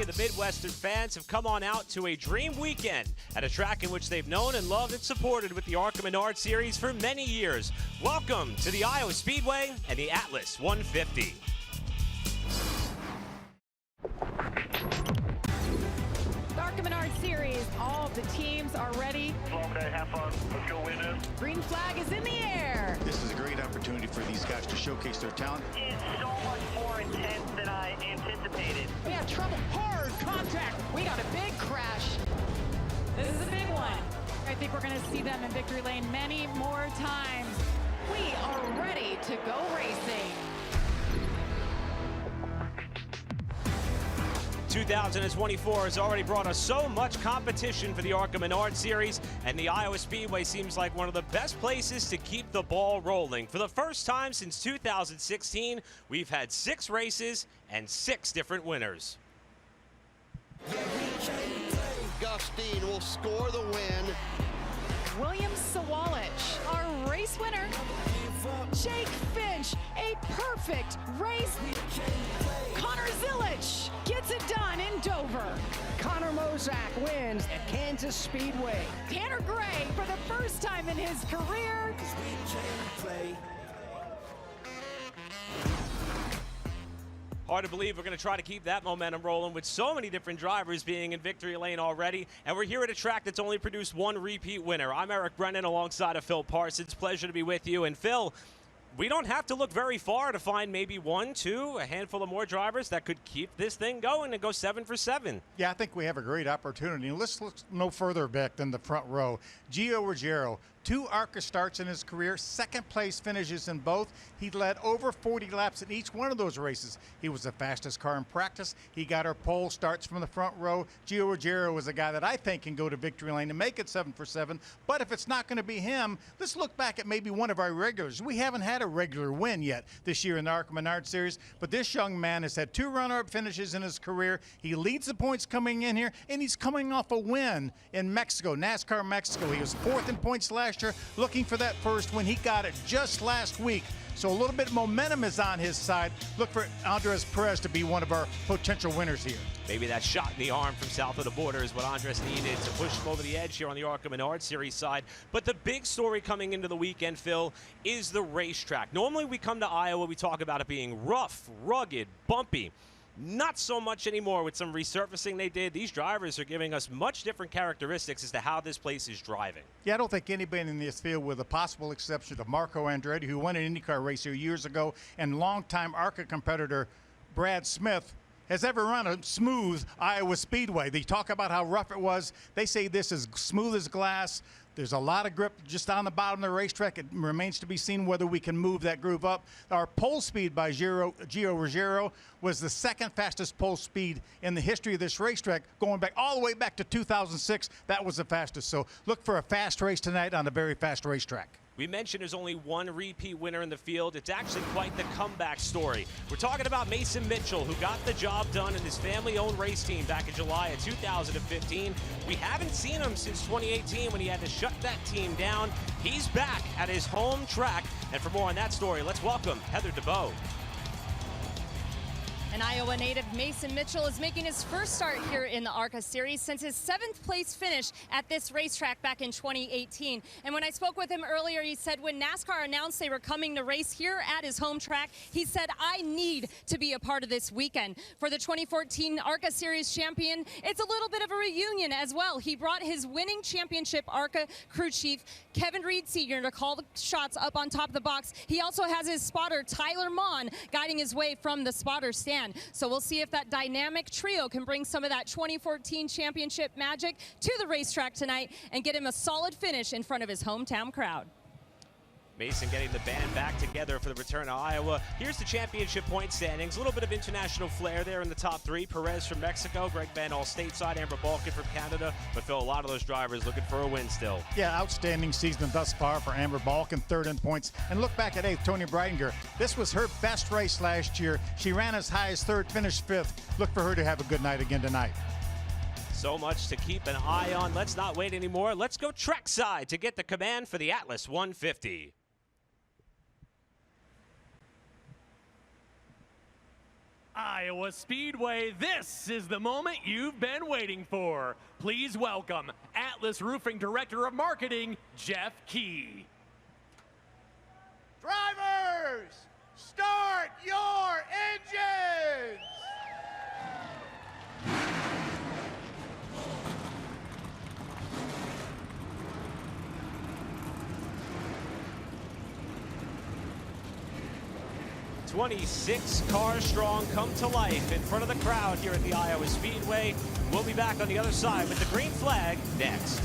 the Midwestern fans have come on out to a dream weekend at a track in which they've known and loved and supported with the ARCA Menards Series for many years. Welcome to the Iowa Speedway and the Atlas 150. The ARCA Menards Series, all of the teams are ready. Okay, have fun. Let's go win it. Green flag is in the air. This is a great opportunity for these guys to showcase their talent. It's so much more intense than I anticipated. We had trouble. Hard contact. We got a big crash. This is a big one. I think we're going to see them in victory lane many more times. We are ready to go racing. 2024 has already brought us so much competition for the ARCA Menards Series, and the Iowa Speedway seems like one of the best places to keep the ball rolling. For the first time since 2016, we've had 6 races and 6 different winners. Gustine will score the win. William Sawalich, our race winner. Jake Finch, a perfect race. Connor Zilich gets it done in Dover. Connor Mozak wins at Kansas Speedway. Tanner Gray, for the first time in his career. Hard to believe we're going to try to keep that momentum rolling with so many different drivers being in victory lane already. And we're here at a track that's only produced 1 repeat winner. I'm Eric Brennan alongside of Phil Parsons. Pleasure to be with you. And Phil, we don't have to look very far to find maybe 1, 2, a handful of more drivers that could keep this thing going and go 7 for 7. Yeah, I think we have a great opportunity. Let's look no further back than the front row. Gio Ruggiero, 2 ARCA starts in his career, 2nd place finishes in both. He led over 40 laps in each one of those races. He was the fastest car in practice. He got our pole starts from the front row. Gio Ruggiero was a guy that I think can go to victory lane and make it 7 for 7. But if it's not going to be him, let's look back at maybe one of our regulars. We haven't had a regular win yet this year in the ARCA Menards Series, but this young man has had 2 runner-up finishes in his career. He leads the points coming in here, and he's coming off a win in Mexico, NASCAR Mexico. He was 4th in points last year, looking for that first win. He got it just last week. So a little bit of momentum is on his side. Look for Andres Perez to be one of our potential winners here. Maybe that shot in the arm from south of the border is what Andres needed to push him over the edge here on the ARCA Menards Series side. But the big story coming into the weekend, Phil, is the racetrack. Normally we come to Iowa, we talk about it being rough, rugged, bumpy. Not so much anymore with some resurfacing they did. These drivers are giving us much different characteristics as to how this place is driving. Yeah, I don't think anybody in this field, with a possible exception of Marco Andretti, who won an IndyCar race here years ago, and longtime ARCA competitor Brad Smith, has ever run a smooth Iowa Speedway. They talk about how rough it was. They say this is smooth as glass. There's a lot of grip just on the bottom of the racetrack. It remains to be seen whether we can move that groove up. Our pole speed by Gio Ruggiero was the 2nd fastest pole speed in the history of this racetrack, going back all the way back to 2006. That was the fastest. So look for a fast race tonight on a very fast racetrack. We mentioned there's only 1 repeat winner in the field. It's actually quite the comeback story. We're talking about Mason Mitchell, who got the job done in his family-owned race team back in July of 2015. We haven't seen him since 2018 when he had to shut that team down. He's back at his home track. And for more on that story, let's welcome Heather DeBow. An Iowa native, Mason Mitchell, is making his first start here in the ARCA Series since his 7th place finish at this racetrack back in 2018. And when I spoke with him earlier, he said when NASCAR announced they were coming to race here at his home track, he said, I need to be a part of this weekend. For the 2014 ARCA Series champion, it's a little bit of a reunion as well. He brought his winning championship ARCA crew chief, Kevin Reed Sr., to call the shots up on top of the box. He also has his spotter, Tyler Mon, guiding his way from the spotter stand. So we'll see if that dynamic trio can bring some of that 2014 championship magic to the racetrack tonight and get him a solid finish in front of his hometown crowd. Mason getting the band back together for the return to Iowa. Here's the championship point standings. A little bit of international flair there in the top 3. Perez from Mexico, Greg Van All stateside, Amber Balkin from Canada. But Phil, a lot of those drivers looking for a win still. Yeah, outstanding season thus far for Amber Balkin, 3rd in points. And look back at 8th, Tony Breidinger. This was her best race last year. She ran as high as 3rd, finished 5th. Look for her to have a good night again tonight. So much to keep an eye on. Let's not wait anymore. Let's go trackside to get the command for the Atlas 150. Iowa Speedway, this is the moment you've been waiting for. Please welcome Atlas Roofing Director of Marketing, Jeff Key. Drivers, start your engines! "26 cars strong come to life in front of the crowd here at the Iowa Speedway. We'll be back on the other side with the green flag next.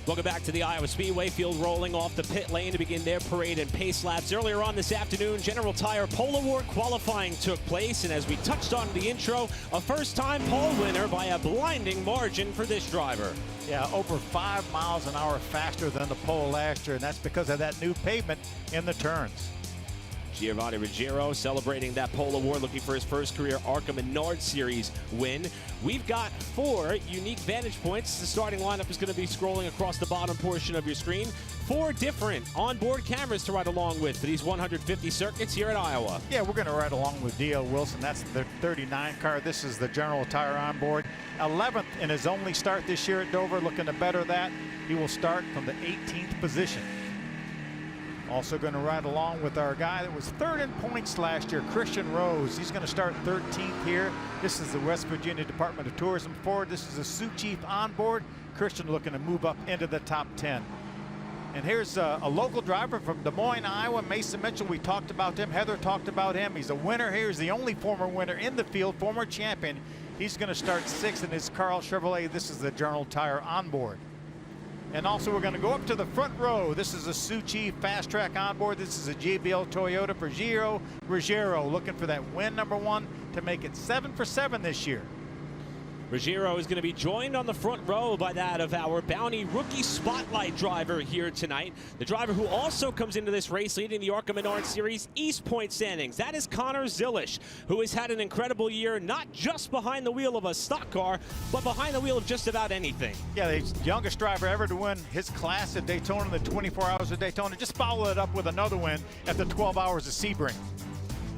Welcome back to the Iowa Speedway. Field rolling off the pit lane to begin their parade and pace laps. Earlier on this afternoon, General Tire Pole Award qualifying took place, and as we touched on in the intro, a first-time pole winner by a blinding margin for this driver. Yeah, over 5 miles an hour faster than the pole last year, and that's because of that new pavement in the turns. Giovanni Ruggiero celebrating that pole award, looking for his first career ARCA Menards Series win. We've got 4 unique vantage points. The starting lineup is going to be scrolling across the bottom portion of your screen. 4 different onboard cameras to ride along with for these 150 circuits here at Iowa. Yeah, we're going to ride along with D.L. Wilson. That's the 39 car. This is the General Tire onboard. 11th in his only start this year at Dover, looking to better that. He will start from the 18th position. Also going to ride along with our guy that was 3rd in points last year, Christian Rose. He's going to start 13th here. This is the West Virginia Department of Tourism Ford. This is a Sioux Chief onboard. Christian looking to move up into the top 10. And here's a local driver from Des Moines, Iowa, Mason Mitchell. We talked about him. Heather talked about him. He's a winner here. He's the only former winner in the field, former champion. He's going to start 6th in his Carl Chevrolet. This is the General Tire onboard. And also we're going to go up to the front row. This is a Suchi Fast Track onboard. This is a JBL Toyota for Gio Ruggiero, looking for that win number 1 to make it 7 for 7 this year. Ruggiero is going to be joined on the front row by that of our Bounty Rookie Spotlight driver here tonight. The driver who also comes into this race leading the ARCA Menards Series East Point standings. That is Connor Zilisch, who has had an incredible year, not just behind the wheel of a stock car, but behind the wheel of just about anything. Yeah, the youngest driver ever to win his class at Daytona, the 24 Hours of Daytona. Just follow it up with another win at the 12 Hours of Sebring.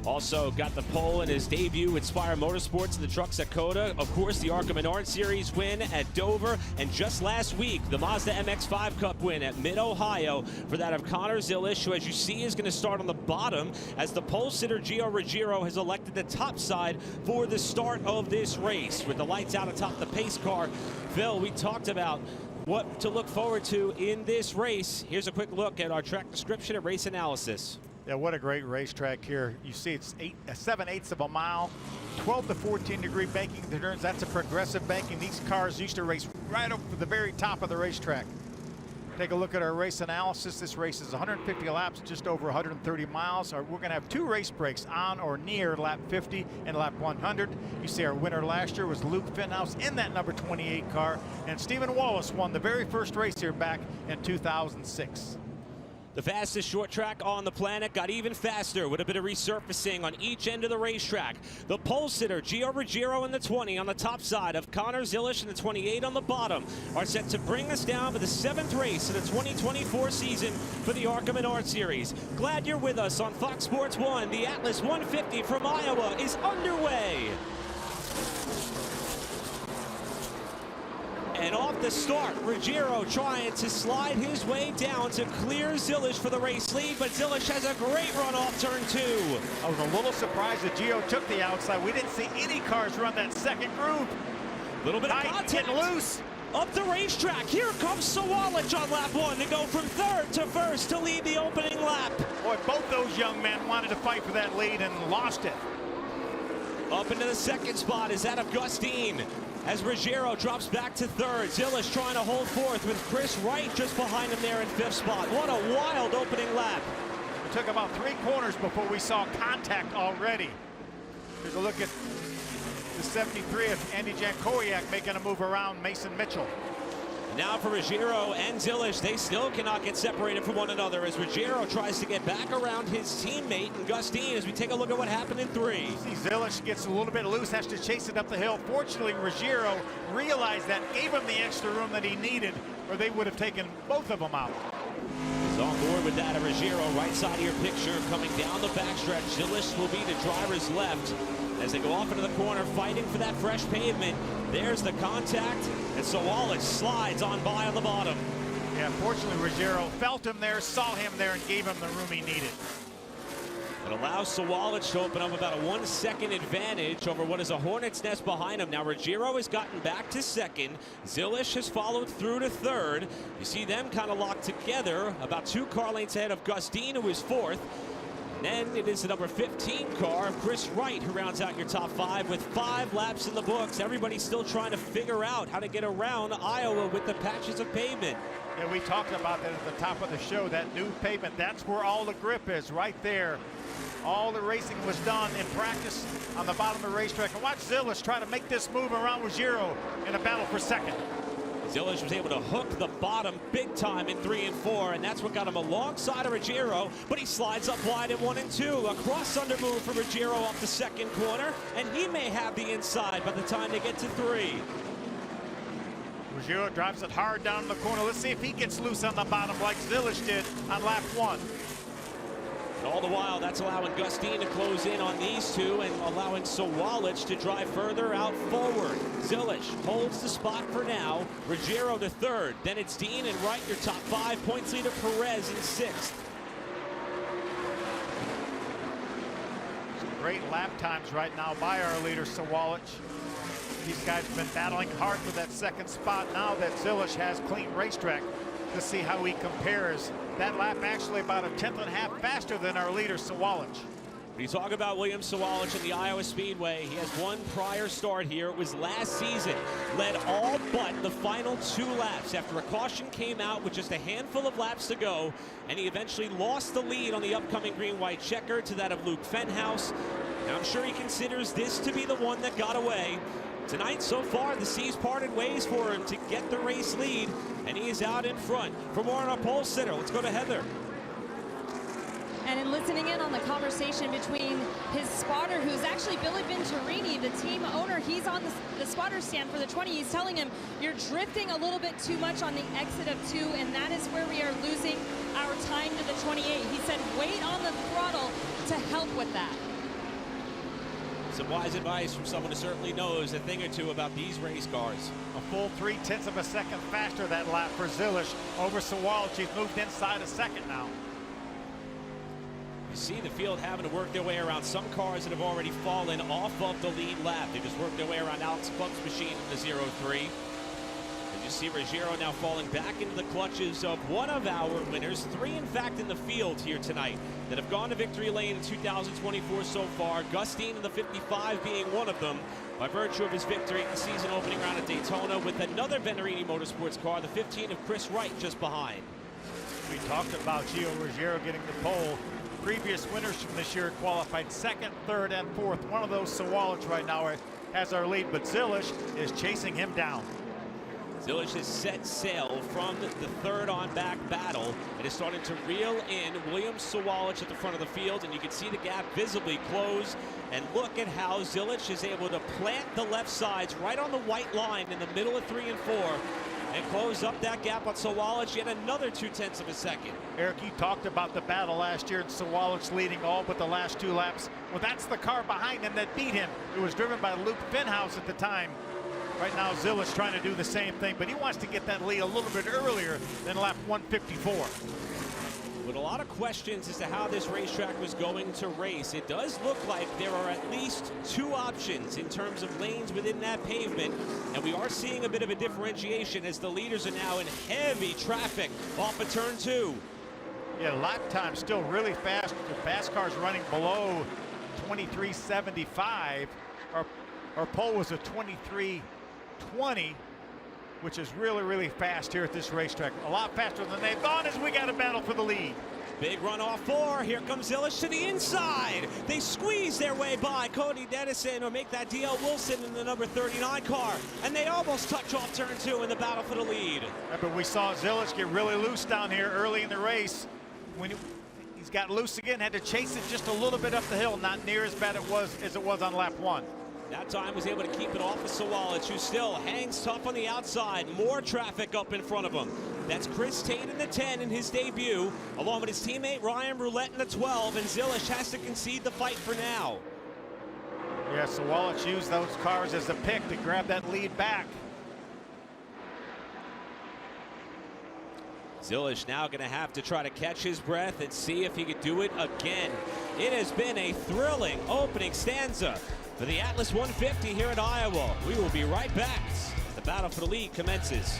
Also got the pole in his debut with Spire Motorsports in the Trucks at Coda. Of course, the ARCA Menards Series win at Dover. And just last week, the Mazda MX-5 Cup win at Mid-Ohio for that of Connor Zilisch, who, as you see, is going to start on the bottom as the pole sitter Gio Ruggiero has elected the top side for the start of this race. With the lights out atop the pace car, Phil, we talked about what to look forward to in this race. Here's a quick look at our track description and race analysis. Yeah, what a great racetrack here. You see it's 7/8 of a mile, 12 to 14 degree banking turns. That's a progressive banking. These cars used to race right over the very top of the racetrack. Take a look at our race analysis. This race is 150 laps, just over 130 miles. We're going to have 2 race breaks on or near lap 50 and lap 100. You see our winner last year was Luke Finhouse in that number 28 car. And Stephen Wallace won the very first race here back in 2006. The fastest short track on the planet got even faster with a bit of resurfacing on each end of the racetrack. The pole sitter, Gio Ruggiero in the 20 on the top side of Connor Zilisch in the 28 on the bottom, are set to bring us down for the 7th race of the 2024 season for the ARCA Menards Series. Glad you're with us on Fox Sports 1. The Atlas 150 from Iowa is underway. And off the start, Ruggiero trying to slide his way down to clear Zilisch for the race lead, but Zilisch has a great run off turn 2. I was a little surprised that Gio took the outside. We didn't see any cars run that second groove. A little bit of contact. Loose. Up the racetrack, here comes Sawalich on lap 1 to go from 3rd to 1st to lead the opening lap. Boy, both those young men wanted to fight for that lead and lost it. Up into the 2nd spot is that of Gus Dean, as Ruggiero drops back to 3rd. Zilisch trying to hold 4th with Chris Wright just behind him there in 5th spot. What a wild opening lap. It took about 3 corners before we saw contact already. Here's a look at the 73 of Andy Jankowiak making a move around Mason Mitchell. Now for Ruggiero and Zilisch, they still cannot get separated from one another as Ruggiero tries to get back around his teammate and Gus Dean as we take a look at what happened in 3. See, Zilisch gets a little bit loose, has to chase it up the hill. Fortunately, Ruggiero realized that, gave him the extra room that he needed, or they would have taken both of them out. He's on board with that of Ruggiero, right side of your picture, coming down the backstretch. Zilisch will be the driver's left as they go off into the corner, fighting for that fresh pavement. There's the contact, and Sawalich slides on by on the bottom. Yeah, fortunately, Ruggiero felt him there, saw him there, and gave him the room he needed. It allows Sawalich to open up about a 1-second advantage over what is a hornet's nest behind him. Now Ruggiero has gotten back to 2nd. Zilisch has followed through to 3rd. You see them kind of locked together, about 2 car lengths ahead of Gus Dean, who is 4th. And then it is the number 15 car of Chris Wright who rounds out your top 5 with 5 laps in the books. Everybody's still trying to figure out how to get around Iowa with the patches of pavement. Yeah, we talked about that at the top of the show, that new pavement. That's where all the grip is, right there. All the racing was done in practice on the bottom of the racetrack. And watch Zilisch try to make this move around Ruggiero in a battle for 2nd. Zilisch was able to hook the bottom big time in 3 and 4, and that's what got him alongside of Ruggiero, but he slides up wide in 1 and 2. A cross under move for Ruggiero off the 2nd corner, and he may have the inside by the time they get to 3. Ruggiero drives it hard down the corner. Let's see if he gets loose on the bottom like Zilisch did on lap 1. And all the while, that's allowing Gus Dean to close in on these 2 and allowing Sawalich to drive further out forward. Zilisch holds the spot for now. Ruggiero to 3rd. Then it's Dean and Wright, your top 5. Points leader Perez in 6th. Some great lap times right now by our leader, Sawalich. These guys have been battling hard for that 2nd spot now that Zilisch has clean racetrack. To see how he compares. That lap actually about 1/10 and a half faster than our leader, Sawalich. When you talk about William Sawalich in the Iowa Speedway, he has one prior start here. It was last season. Led all but the final 2 laps after a caution came out with just a handful of laps to go, and he eventually lost the lead on the upcoming green-white checker to that of Luke Fenhaus. And I'm sure he considers this to be the one that got away. Tonight, so far, the seas parted ways for him to get the race lead, and he is out in front. For more on our pole sitter, let's go to Heather. And in listening in on the conversation between his spotter, who's actually Billy Venturini, the team owner, he's on the spotter stand for the 20. He's telling him, you're drifting a little bit too much on the exit of 2, and that is where we are losing our time to the 28. He said, wait on the throttle to help with that. Some wise advice from someone who certainly knows a thing or two about these race cars. A full 0.3 of a second faster that lap for Zilich over Sawalich. He's moved inside a second now. You see the field having to work their way around some cars that have already fallen off of the lead lap. They just worked their way around Alex Cluck's machine in the 0-3. And you see Ruggiero now falling back into the clutches of one of our winners. 3, in fact, in the field here tonight that have gone to victory lane in 2024 so far. Gustine in the 55 being one of them by virtue of his victory in the season opening round at Daytona, with another Venturini Motorsports car, the 15 of Chris Wright, just behind. We talked about Gio Ruggiero getting the pole. Previous winners from this year qualified 2nd, 3rd, and 4th. One of those, Sawalich, right now has our lead, but Zilich is chasing him down. Zilich has set sail from the 3rd on back battle and is starting to reel in William Sawalich at the front of the field, and you can see the gap visibly close. And look at how Zilich is able to plant the left sides right on the white line in the middle of 3 and 4 and close up that gap on Sawalich yet another 0.2 of a second. Eric, you talked about the battle last year and Sawalich leading all but the last 2 laps. Well, that's the car behind him that beat him. It was driven by Luke Fenhaus at the time. Right now, Zilich trying to do the same thing, but he wants to get that lead a little bit earlier than lap 154. With a lot of questions as to how this racetrack was going to race, it does look like there are at least 2 options in terms of lanes within that pavement, and we are seeing a bit of a differentiation as the leaders are now in heavy traffic off of turn 2. Yeah, lap time still really fast. The fast car's running below 23.75. Our pole was a 23.20, which is really, really fast here at this racetrack. A lot faster than they've gone as we got a battle for the lead. Big run off 4. Here comes Zilich to the inside. They squeeze their way by Cody Dennison or make that D.L. Wilson in the number 39 car. And they almost touch off turn 2 in the battle for the lead. Yeah, but we saw Zilich get really loose down here early in the race. When he's got loose again, had to chase it just a little bit up the hill. Not near as bad as it was on lap 1. That time was able to keep it off of Sawalich, who still hangs tough on the outside. More traffic up in front of him. That's Chris Tate in the 10 in his debut, along with his teammate Ryan Roulette in the 12, and Zilich has to concede the fight for now. Yeah, Sawalich used those cars as a pick to grab that lead back. Zilich now going to have to try to catch his breath and see if he could do it again. It has been a thrilling opening stanza for the Atlas 150 here in Iowa. We will be right back as the battle for the lead commences.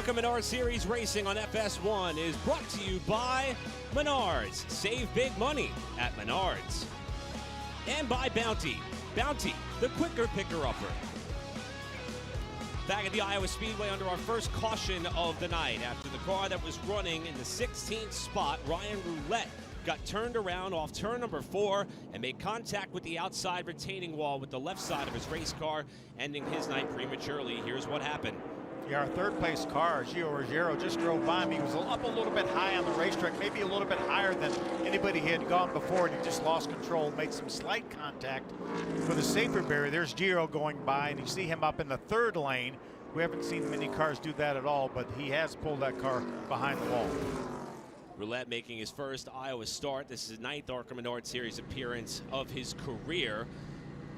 ARCA Menards Series Racing on FS1 is brought to you by Menards. Save big money at Menards. And by Bounty. Bounty, the quicker picker-upper. Back at the Iowa Speedway under our first caution of the night after the car that was running in the 16th spot, Ryan Roulette, got turned around off turn number 4 and made contact with the outside retaining wall with the left side of his race car, ending his night prematurely. Here's what happened. Yeah, our third place car, Gio Ruggiero, just drove by him. He was up a little bit high on the racetrack, maybe a little bit higher than anybody he had gone before, and he just lost control, made some slight contact with the safety barrier. There's Gio going by, and you see him up in the third lane. We haven't seen many cars do that at all, but he has pulled that car behind the wall. Roulette making his first Iowa start. This is his 9th ARCA Menards Series appearance of his career.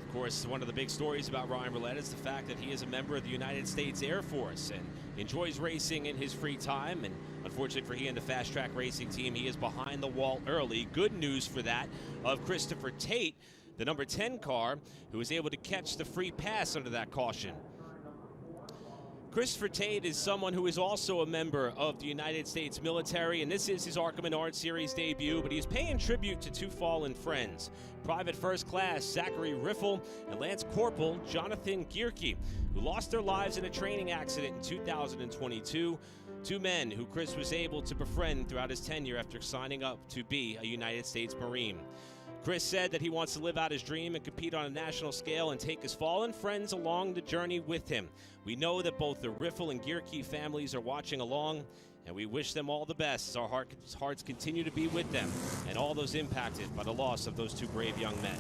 Of course, one of the big stories about Ryan Roulette is the fact that he is a member of the United States Air Force and enjoys racing in his free time. And unfortunately for he and the fast track racing team, he is behind the wall early. Good news for that of Christopher Tate, the number 10 car, who was able to catch the free pass under that caution. Christopher Tate is someone who is also a member of the United States military, and this is his ARCA Menards Series debut, but he's paying tribute to two fallen friends. Private First Class Zachary Riffle and Lance Corporal Jonathan Gierke, who lost their lives in a training accident in 2022. Two men who Chris was able to befriend throughout his tenure after signing up to be a United States Marine. Chris said that he wants to live out his dream and compete on a national scale and take his fallen friends along the journey with him. We know that both the Riffle and Gierke families are watching along, and we wish them all the best as our hearts continue to be with them and all those impacted by the loss of those two brave young men.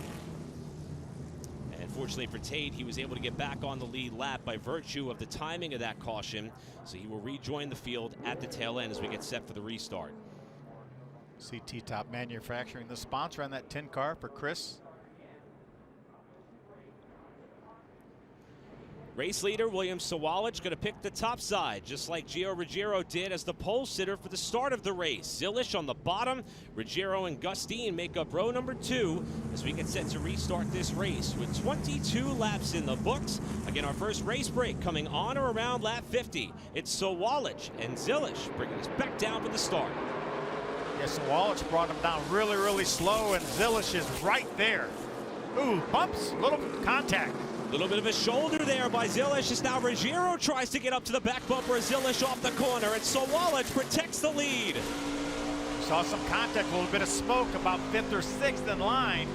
And fortunately for Tate, he was able to get back on the lead lap by virtue of the timing of that caution, so he will rejoin the field at the tail end as we get set for the restart. CT Top Manufacturing, the sponsor on that 10 car for Chris. Race leader William Sawalich going to pick the top side, just like Gio Ruggiero did as the pole sitter for the start of the race. Zilish on the bottom. Ruggiero and Gustine make up row number 2 as we get set to restart this race with 22 laps in the books. Again, our first race break coming on or around lap 50. It's Sawalich and Zilish bringing us back down for the start. Yes, Sawalich brought him down really, really slow, and Zilish is right there. Ooh, bumps, little contact. A little bit of a shoulder there by Zilish as now Ruggiero tries to get up to the back bumper of Zilish off the corner, and Sawalich protects the lead. Saw some contact, a little bit of smoke, about 5th or 6th in line.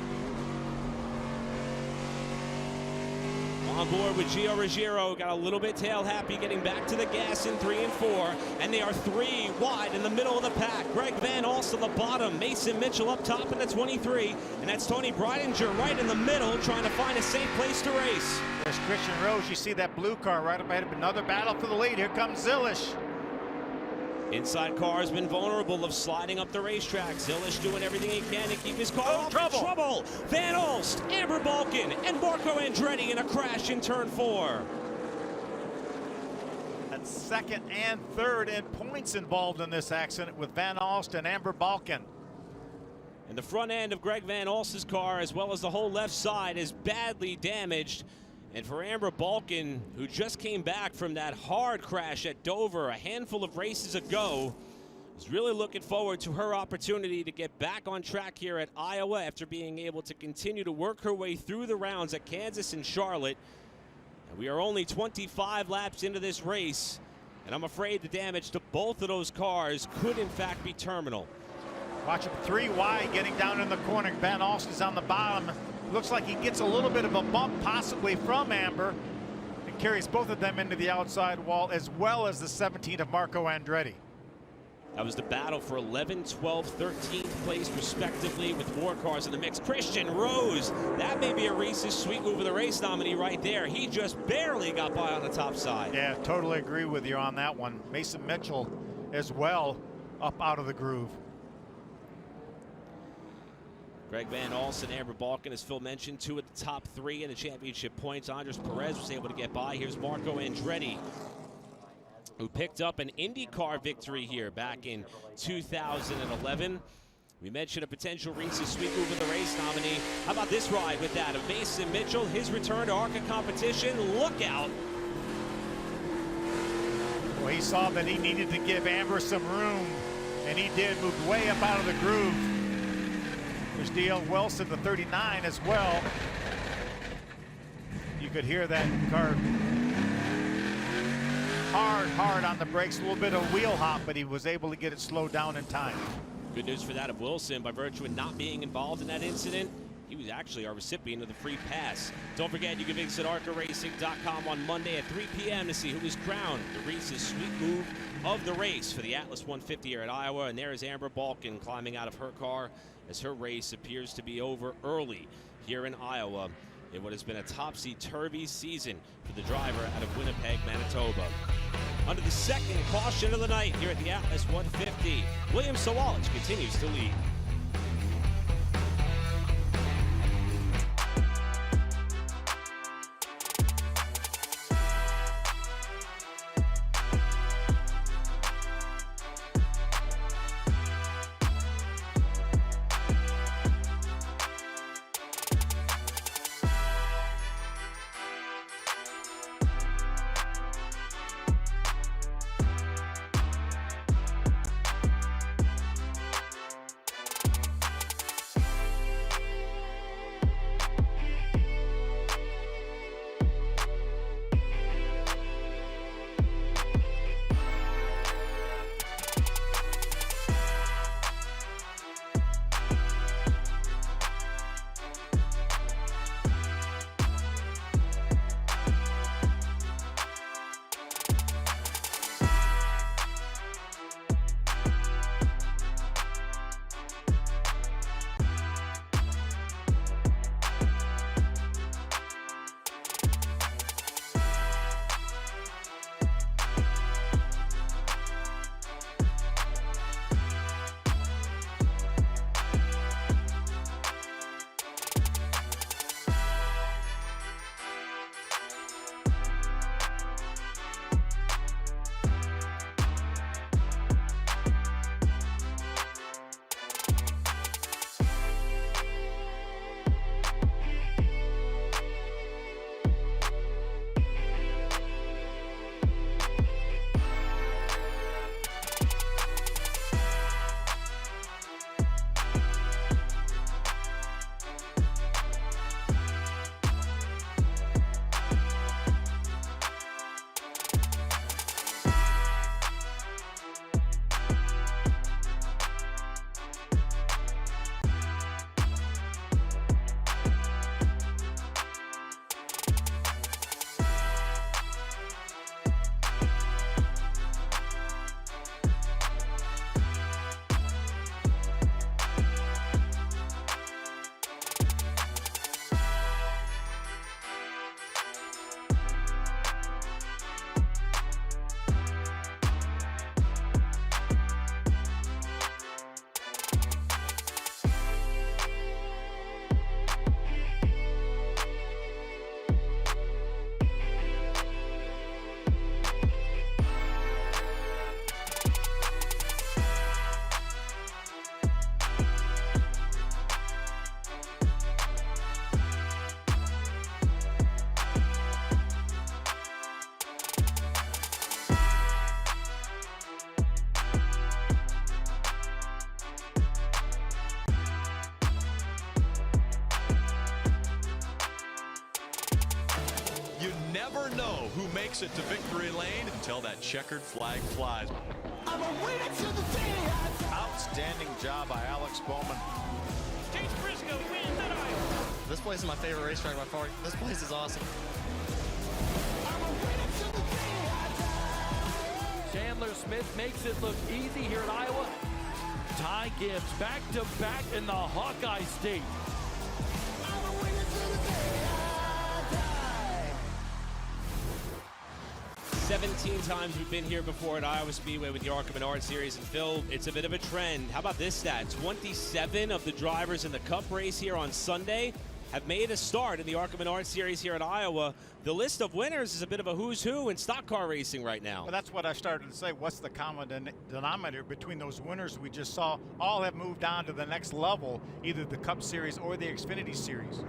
On board with Gio Ruggiero, got a little bit tail happy, getting back to the gas in 3 and 4, and they are 3 wide in the middle of the pack. Greg Van Alst on the bottom, Mason Mitchell up top in the 23, and that's Tony Breidinger right in the middle, trying to find a safe place to race. There's Christian Rose. You see that blue car right up ahead of another battle for the lead. Here comes Zilish. Inside car has been vulnerable of sliding up the racetrack. Zilish doing everything he can to keep his car off trouble. Van Alst, Amber Balkan, and Marco Andretti in a crash in turn 4. That's 2nd and 3rd in points involved in this accident with Van Alst and Amber Balkan. And the front end of Greg Van Alst's car, as well as the whole left side, is badly damaged. And for Amber Balkan, who just came back from that hard crash at Dover a handful of races ago, is really looking forward to her opportunity to get back on track here at Iowa after being able to continue to work her way through the rounds at Kansas and Charlotte. And we are only 25 laps into this race, and I'm afraid the damage to both of those cars could in fact be terminal. Watch him 3 wide getting down in the corner. Van Alst is on the bottom. Looks like he gets a little bit of a bump possibly from Amber and carries both of them into the outside wall, as well as the 17 of Marco Andretti. That was the battle for 11th, 12th, 13th place respectively with more cars in the mix. Christian Rose, that may be a Reese's Sweet Move of the Race nominee right there. He just barely got by on the top side. Yeah, totally agree with you on that one. Mason Mitchell as well up out of the groove. Greg Van Alst and Amber Balkan, as Phil mentioned, 2 at the top 3 in the championship points. Andres Perez was able to get by. Here's Marco Andretti, who picked up an IndyCar victory here back in 2011. We mentioned a potential Reese's Sweet Move of the Race nominee. How about this ride with that of Mason Mitchell, his return to ARCA competition. Look out. Well, Well, he saw that he needed to give Amber some room, and he did. Moved way up out of the groove. There's D.L. Wilson, the 39 as well. You could hear that car hard on the brakes, a little bit of wheel hop, but he was able to get it slowed down in time. Good news for that of Wilson. By virtue of not being involved in that incident, he was actually our recipient of the free pass. Don't forget, you can visit ARCARacing.com on Monday at 3 p.m. to see who is crowned the Reese's sweet move of the race for the Atlas 150 here at Iowa. And there is Amber Balkin climbing out of her car as her race appears to be over early here in Iowa in what has been a topsy-turvy season for the driver out of Winnipeg, Manitoba. Under the second caution of the night here at the Atlas 150, William Sawalich continues to lead. Never know who makes it to victory lane until that checkered flag flies. Outstanding job by Alex Bowman. Chase Briscoe wins at Iowa. This place is my favorite racetrack by far. This place is awesome. Chandler Smith makes it look easy here at Iowa. Ty Gibbs back-to-back in the Hawkeye State. 17 times we've been here before at Iowa Speedway with the ARCA Menards Series, and Phil, it's a bit of a trend. How about this stat? 27 of the drivers in the Cup race here on Sunday have made a start in the ARCA Menards Series here at Iowa. The list of winners is a bit of a who's who in stock car racing right now. Well, that's what I started to say. What's the common denominator between those winners we just saw? All have moved on to the next level, either the Cup Series or the Xfinity Series.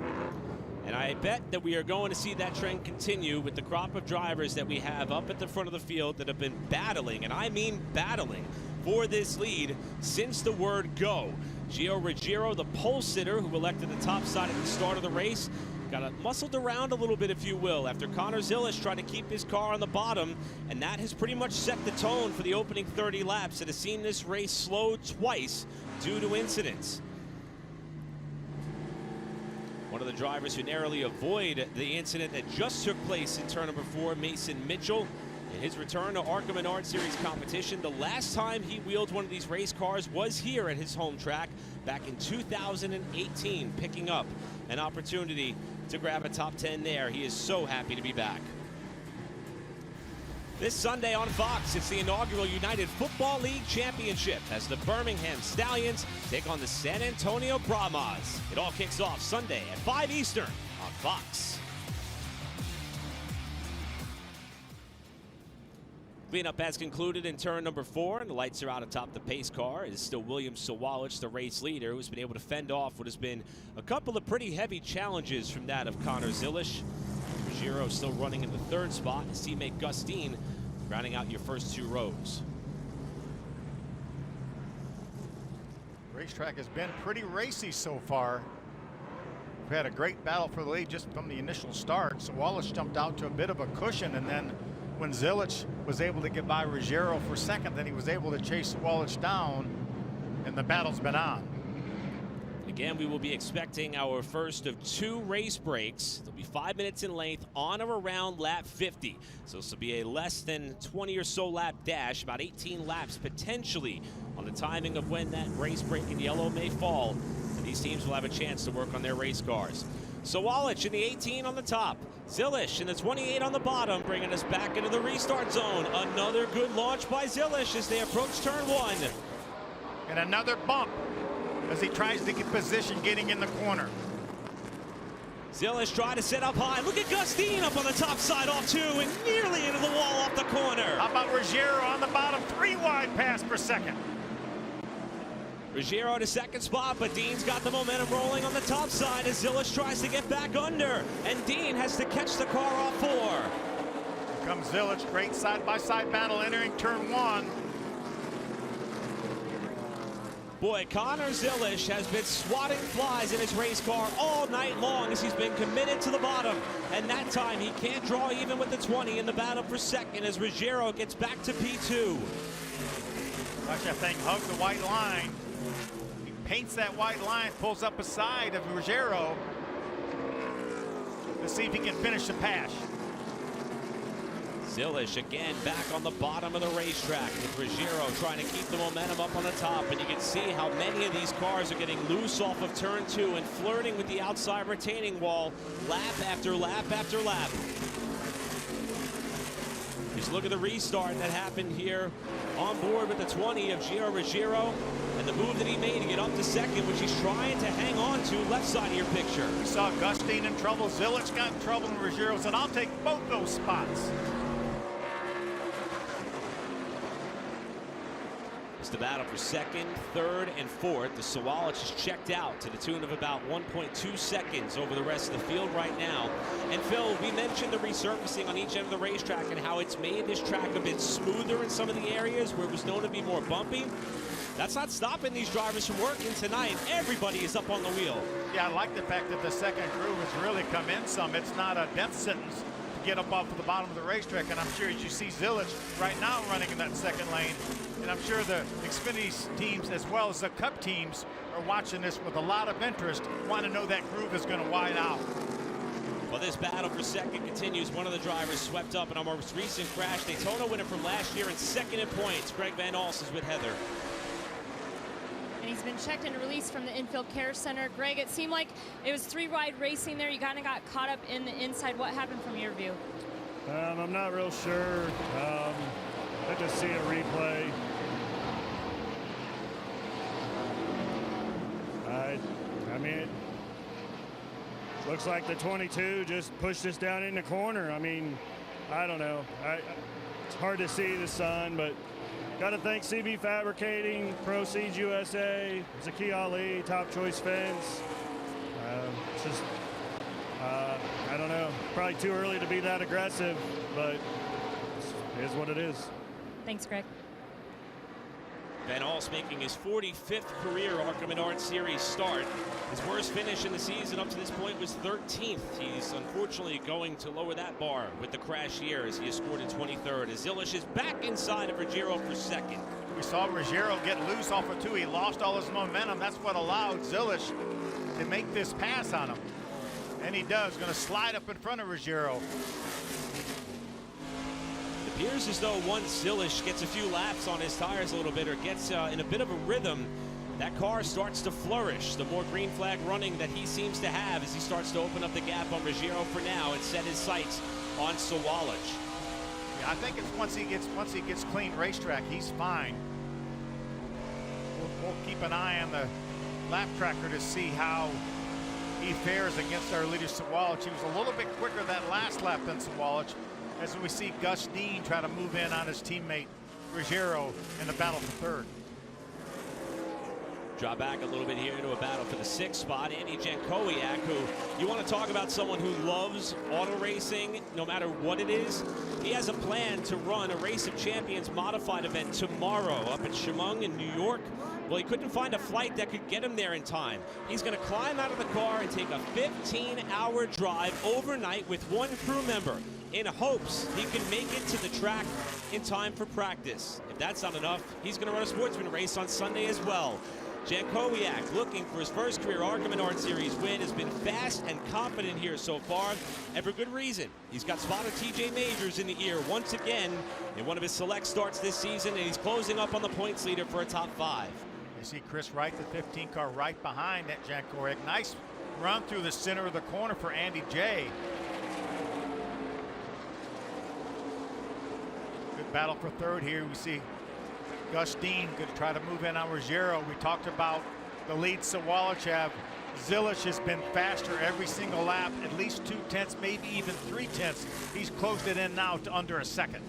And I bet that we are going to see that trend continue with the crop of drivers that we have up at the front of the field that have been battling, and I mean battling, for this lead since the word go. Gio Ruggiero, the pole sitter who elected the top side at the start of the race, got muscled around a little bit, if you will, after Connor Zilisch tried to keep his car on the bottom, and that has pretty much set the tone for the opening 30 laps. It has seen this race slow twice due to incidents. One of the drivers who narrowly avoided the incident that just took place in turn number 4, Mason Mitchell, in his return to ARCA Menards Series competition. The last time he wheeled one of these race cars was here at his home track back in 2018, picking up an opportunity to grab a top 10 there. He is so happy to be back. This Sunday on Fox, it's the inaugural United Football League Championship as the Birmingham Stallions take on the San Antonio Brahmas. It all kicks off Sunday at 5 Eastern on Fox. Cleanup has concluded in turn number 4, and the lights are out atop the pace car. It is still William Sawalich, the race leader, who's been able to fend off what has been a couple of pretty heavy challenges from that of Connor Zilisch. Ruggiero still running in the 3rd spot. His teammate Gus Dean rounding out your first 2 rows. Racetrack has been pretty racy so far. We've had a great battle for the lead just from the initial start. So Wallace jumped out to a bit of a cushion, and then when Zilisch was able to get by Ruggiero for second, then he was able to chase Wallace down, and the battle's been on. Again, we will be expecting our first of 2 race breaks. They'll be 5 minutes in length on or around lap 50. So this will be a less than 20 or so lap dash, about 18 laps potentially on the timing of when that race break in yellow may fall. And these teams will have a chance to work on their race cars. So Wallace in the 18 on the top. Zilisch in the 28 on the bottom, bringing us back into the restart zone. Another good launch by Zilisch as they approach turn 1. And another bump as he tries to get position getting in the corner. Zilisch trying to set up high. Look at Gus Dean up on the top side off 2 and nearly into the wall off the corner. How about Ruggiero on the bottom, 3 wide pass per second. Ruggiero at a 2nd spot, but Dean's got the momentum rolling on the top side as Zilisch tries to get back under, and Dean has to catch the car off 4. Here comes Zilisch, great side-by-side battle entering turn 1. Boy, Connor Zilisch has been swatting flies in his race car all night long as he's been committed to the bottom. And that time he can't draw even with the 20 in the battle for second as Ruggiero gets back to P2. Watch that thing hug the white line. He paints that white line, pulls up a side of Ruggiero. Let's see if he can finish the pass. Zilisch again back on the bottom of the racetrack with Ruggiero trying to keep the momentum up on the top, and you can see how many of these cars are getting loose off of turn 2 and flirting with the outside retaining wall lap after lap after lap. Just look at the restart that happened here on board with the 20 of Gio Ruggiero and the move that he made to get up to second, which he's trying to hang on to left side of your picture. We saw Gus Dean in trouble, Zilisch got in trouble, and Ruggiero said, I'll take both those spots. It's the battle for 2nd, 3rd, and 4th. The Sawalich is checked out to the tune of about 1.2 seconds over the rest of the field right now. And Phil, we mentioned the resurfacing on each end of the racetrack and how it's made this track a bit smoother in some of the areas where it was known to be more bumpy. That's not stopping these drivers from working tonight. Everybody is up on the wheel. Yeah, I like the fact that the second crew has really come in some. It's not a death sentence to get up off of the bottom of the racetrack, and I'm sure as you see Zilisch right now running in that second lane, and I'm sure the Xfinity teams as well as the Cup teams are watching this with a lot of interest, want to know that groove is going to wide out. Well, this battle for second continues. One of the drivers swept up in our most recent crash. Daytona winner from last year and second in points. Greg Van Alst is with Heather. And he's been checked and released from the infield care center. Greg, it seemed like it was 3-wide racing there. You kind of got caught up in the inside. What happened from your view? I'm not real sure. I just see a replay. I mean, it looks like the 22 just pushed us down in the corner. I mean, I don't know. It's hard to see the sun, but got to thank CB Fabricating, Proceeds USA, Zaki Ali, Top Choice Fence. It's just I don't know. Probably too early to be that aggressive, but it is what it is. Thanks, Greg. Van Alst making his 45th career ARCA Menards Series start. His worst finish in the season up to this point was 13th. He's unfortunately going to lower that bar with the crash here as he has scored in 23rd. As Zilisch is back inside of Ruggiero for second. We saw Ruggiero get loose off of 2. He lost all his momentum. That's what allowed Zilisch to make this pass on him. And he does. Going to slide up in front of Ruggiero. It appears as though once Zilisch gets a few laps on his tires a little bit or gets in a bit of a rhythm, that car starts to flourish. The more green flag running that he seems to have as he starts to open up the gap on Ruggiero for now and set his sights on Sawalich. Yeah, I think it's once he gets clean racetrack, he's fine. We'll keep an eye on the lap tracker to see how he fares against our leader Sawalich. He was a little bit quicker that last lap than Sawalich, as we see Gus Dean try to move in on his teammate Ruggiero in the battle for third. Drop back a little bit here into a battle for the 6th spot. Andy Jankowiak, who you want to talk about someone who loves auto racing no matter what it is. He has a plan to run a Race of Champions modified event tomorrow up at Chemung in New York. Well, he couldn't find a flight that could get him there in time. He's going to climb out of the car and take a 15-hour drive overnight with one crew member in hopes he can make it to the track in time for practice. If that's not enough, he's going to run a sportsman race on Sunday as well. Jankowiak, looking for his first career ARCA Menards Series win, has been fast and confident here so far, and for good reason. He's got spotter TJ Majors in the ear once again in one of his select starts this season, and he's closing up on the points leader for a top 5. You see Chris Wright, the 15 car, right behind that Jankowiak. Nice run through the center of the corner for Andy J. Good battle for third here. We see Gus Dean going to try to move in on Ruggiero. We talked about the lead Sawalich have. Zilisch has been faster every single lap, at least 2 tenths, maybe even 3 tenths. He's closed it in now to under a second.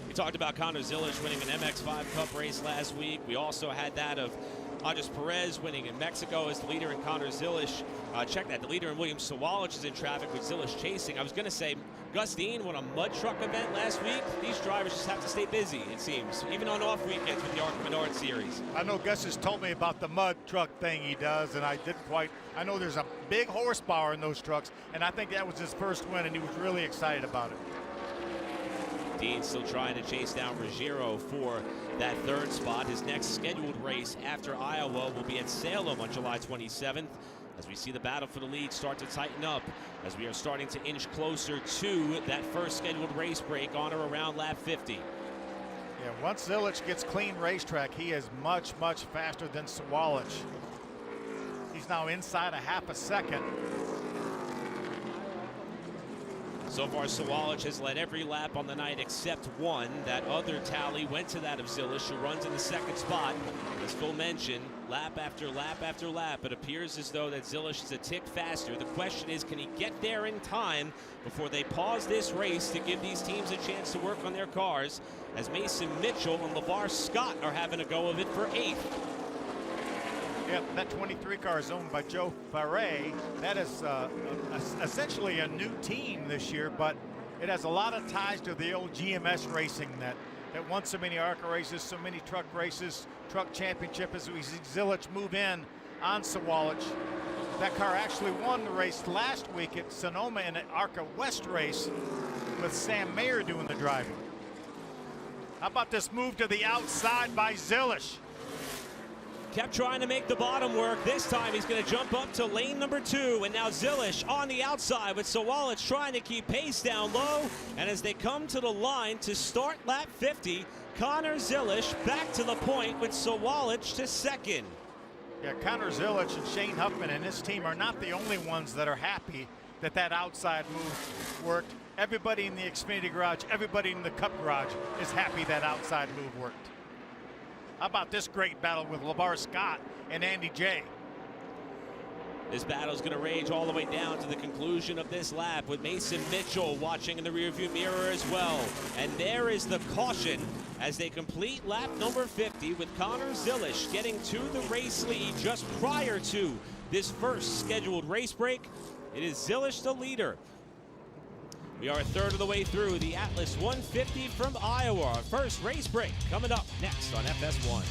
We talked about Connor Zilisch winning an MX5 Cup race last week. We also had that of Andres Perez winning in Mexico as the leader, and Connor Zilisch, check that, the leader in Williams Sawalich is in traffic with Zilisch chasing. I was going to say, Gus Dean won a mud truck event last week. These drivers just have to stay busy, it seems, even on off weekends with the ARCA Menards Series. I know Gus has told me about the mud truck thing he does, and I know there's a big horsepower in those trucks, and I think that was his first win, and he was really excited about it. Dean still trying to chase down Ruggiero for that 3rd spot. His next scheduled race after Iowa will be at Salem on July 27th. As we see the battle for the lead start to tighten up as we are starting to inch closer to that first scheduled race break on or around lap 50. Yeah, once Zilisch gets clean racetrack, he is much, much faster than Sawalich. He's now inside a half a second. So far, Sawalich has led every lap on the night except one. That other tally went to that of Zilisch, who runs in the 2nd spot. As Phil mentioned, lap after lap after lap, it appears as though that Zilisch is a tick faster. The question is, can he get there in time before they pause this race to give these teams a chance to work on their cars, as Mason Mitchell and LeVar Scott are having a go of it for 8th. Yep, that 23 car is owned by Joe Farray. That is essentially a new team this year, but it has a lot of ties to the old GMS racing that won so many ARCA races, so many truck races, truck championship, as we see Zilisch move in on Sawalich. That car actually won the race last week at Sonoma in an ARCA West race with Sam Mayer doing the driving. How about this move to the outside by Zilisch? Kept trying to make the bottom work. This time he's going to jump up to lane number 2, and now Zilisch on the outside with Sawalich trying to keep pace down low. And as they come to the line to start lap 50, Connor Zilisch back to the point with Sawalich to 2nd. Yeah, Connor Zilisch and Shane Huffman and his team are not the only ones that are happy that outside move worked. Everybody in the Xfinity garage, everybody in the Cup garage is happy that outside move worked. How about this great battle with LeVar Scott and Andy J? This battle is going to rage all the way down to the conclusion of this lap, with Mason Mitchell watching in the rearview mirror as well. And there is the caution as they complete lap number 50, with Connor Zilisch getting to the race lead just prior to this first scheduled race break. It is Zilish the leader. We are a third of the way through the Atlas 150 from Iowa. Our first race break coming up next on FS1.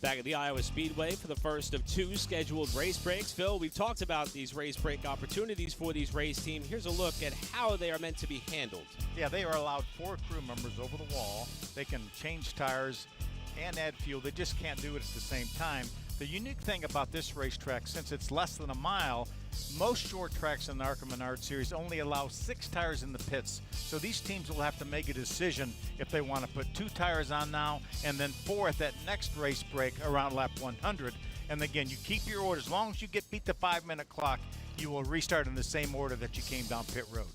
Back at the Iowa Speedway for the first of two scheduled race breaks. Phil, we've talked about these race break opportunities for these race teams. Here's a look at how they are meant to be handled. Yeah, they are allowed 4 crew members over the wall. They can change tires and add fuel. They just can't do it at the same time. The unique thing about this racetrack, since it's less than a mile, most short tracks in the ARCA Menards Series only allow 6 tires in the pits. So these teams will have to make a decision if they want to put 2 tires on now and then 4 at that next race break around lap 100. And again, you keep your order. As long as you beat the 5-minute clock, you will restart in the same order that you came down pit road.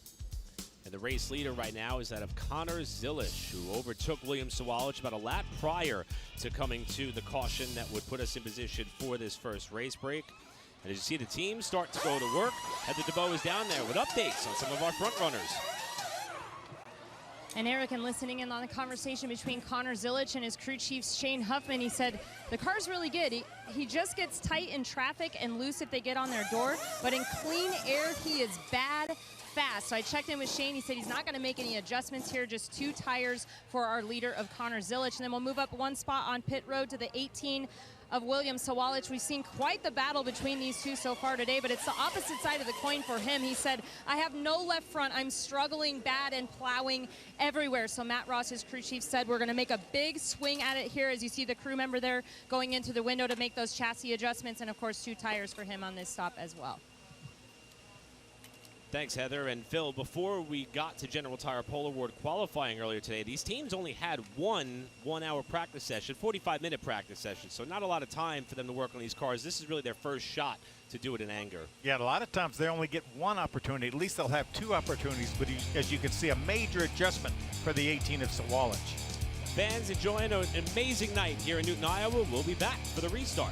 And the race leader right now is that of Connor Zilish, who overtook William Sawalich about a lap prior to coming to the caution that would put us in position for this first race break. And as you see the team start to go to work, Heather DeBow is down there with updates on some of our front runners. And Eric, and listening in on the conversation between Connor Zilish and his crew chief Shane Huffman, he said the car's really good. He just gets tight in traffic and loose if they get on their door, but in clean air he is bad fast. So I checked in with Shane. He said he's not going to make any adjustments here, just 2 tires for our leader of Connor Zilish. And then we'll move up 1 spot on pit road to the 18 of William Sawalich. We've seen quite the battle between these two so far today, but it's the opposite side of the coin for him. He said, I have no left front. I'm struggling bad and plowing everywhere. So Matt Ross, his crew chief, said we're going to make a big swing at it here as you see the crew member there going into the window to make those chassis adjustments, and of course 2 tires for him on this stop as well. Thanks, Heather. And Phil, before we got to General Tire Pole Award qualifying earlier today, these teams only had one 1-hour practice session, 45-minute practice session, so not a lot of time for them to work on these cars. This is really their first shot to do it in anger. Yeah, a lot of times they only get 1 opportunity. At least they'll have 2 opportunities, but as you can see, a major adjustment for the 18 of Sawalich. Fans enjoying an amazing night here in Newton, Iowa. We'll be back for the restart.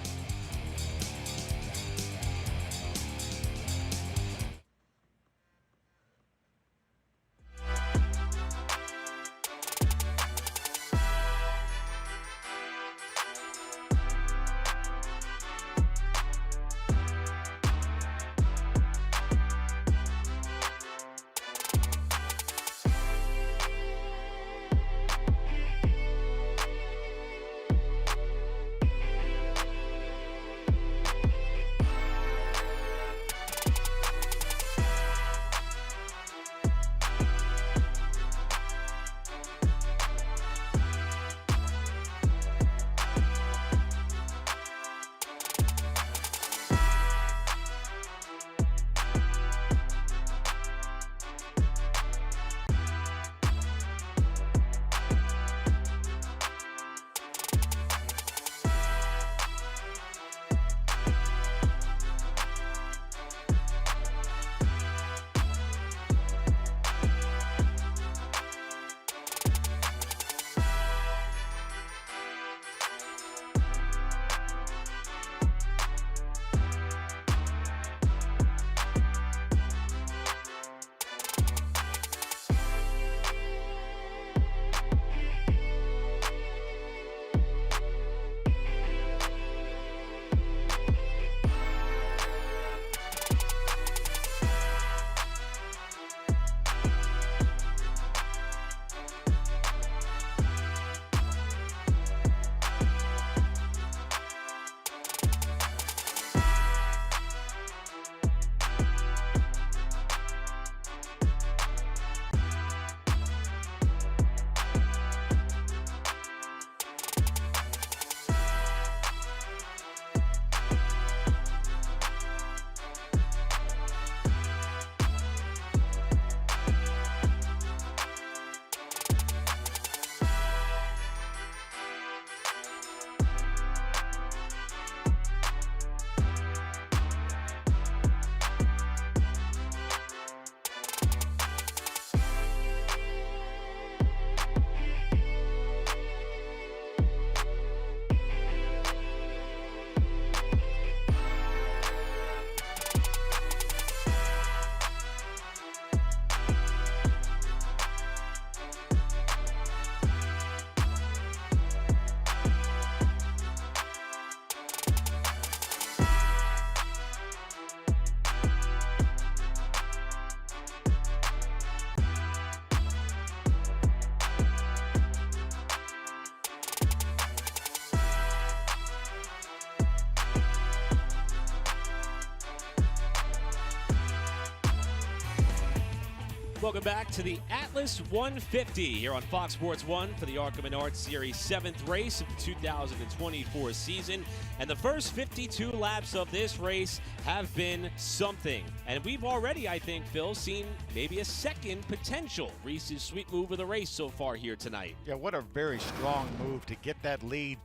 Welcome back to the Atlas 150 here on Fox Sports 1 for the ARCA Menards Series 7th race of the 2024 season. And the first 52 laps of this race have been something. And we've already, I think, Phil, seen maybe a second potential Reese's Sweet move of the race so far here tonight. Yeah, what a very strong move to get that lead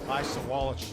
by Sawalich.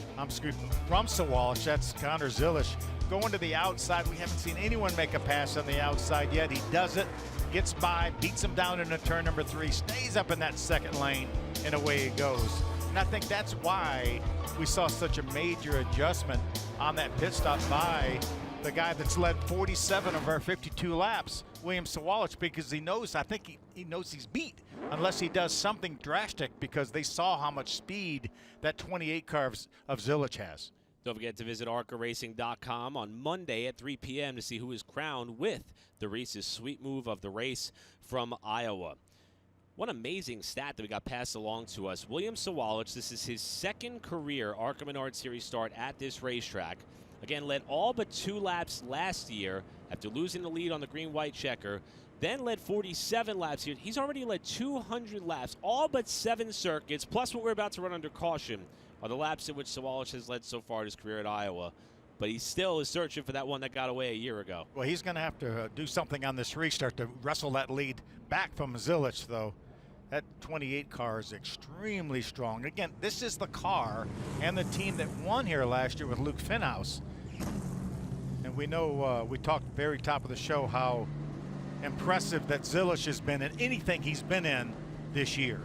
From Sawalich, that's Connor Zilisch. Going to the outside, we haven't seen anyone make a pass on the outside yet. He does it, gets by, beats him down into turn number 3, stays up in that second lane, and away he goes. And I think that's why we saw such a major adjustment on that pit stop by the guy that's led 47 of our 52 laps, William Sawalich, because he knows, I think he knows he's beat unless he does something drastic, because they saw how much speed that 28 car of Zilisch has. Don't forget to visit ARCARacing.com on Monday at 3 p.m. to see who is crowned with the Reese's Sweet move of the race from Iowa. One amazing stat that we got passed along to us. William Sawalich, this is his second career ARCA Menards Series start at this racetrack. Again, led all but 2 laps last year after losing the lead on the green-white checker. Then led 47 laps here. He's already led 200 laps, all but 7 circuits, plus what we're about to run under caution are the laps in which Sawalich has led so far in his career at Iowa. But he still is searching for that one that got away a year ago. Well, he's going to have to do something on this restart to wrestle that lead back from Zilisch, though. That 28 car is extremely strong. Again, this is the car and the team that won here last year with Luke Finhouse. And we know, we talked very top of the show how impressive that Zilisch has been in anything he's been in this year.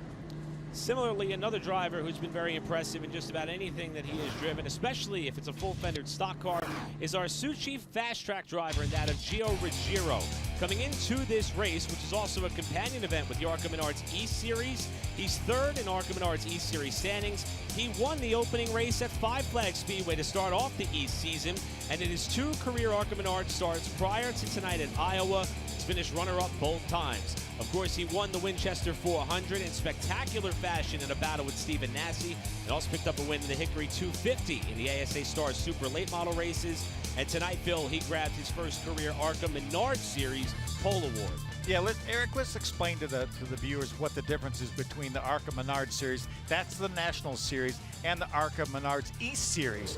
Similarly, another driver who's been very impressive in just about anything that he has driven, especially if it's a full-fendered stock car, is our Suchi fast track driver, and that of Gio Ruggiero. Coming into this race, which is also a companion event with the ARCA Menards E-Series, he's third in ARCA Menards E-Series standings. He won the opening race at Five Flags Speedway to start off the East season, and in his 2 career ARCA Menards starts prior to tonight at Iowa, he's finished runner-up both times. Of course, he won the Winchester 400 in spectacular fashion in a battle with Stephen Nasse, and also picked up a win in the Hickory 250 in the ASA Stars Super Late Model races. And tonight, Phil, he grabbed his first career ARCA Menards Series pole award. Yeah, Eric, let's explain to the viewers what the difference is between the ARCA Menards Series, that's the National Series, and the ARCA Menards East Series.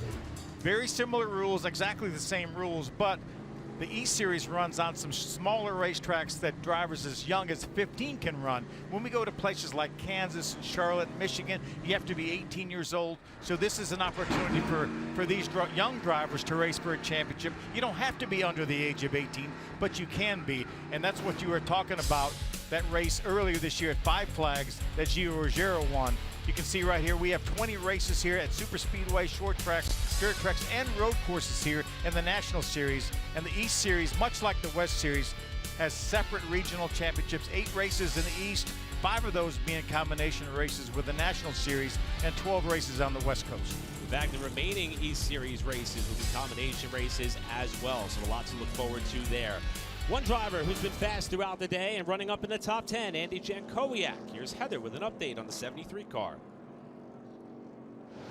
Very similar rules, exactly the same rules, but the E-Series runs on some smaller racetracks that drivers as young as 15 can run. When we go to places like Kansas, Charlotte, Michigan, you have to be 18 years old. So this is an opportunity for these young drivers to race for a championship. You don't have to be under the age of 18, but you can be. And that's what you were talking about, that race earlier this year at Five Flags that Gio Ruggiero won. You can see right here, we have 20 races here at Super Speedway, short tracks, dirt tracks, and road courses here in the National Series. And the East Series, much like the West Series, has separate regional championships, 8 races in the East, 5 of those being combination races with the National Series, and 12 races on the West Coast. In fact, the remaining East Series races will be combination races as well, so a lot to look forward to there. One driver who's been fast throughout the day and running up in the top 10, Andy Jankowiak. Here's Heather with an update on the 73 car.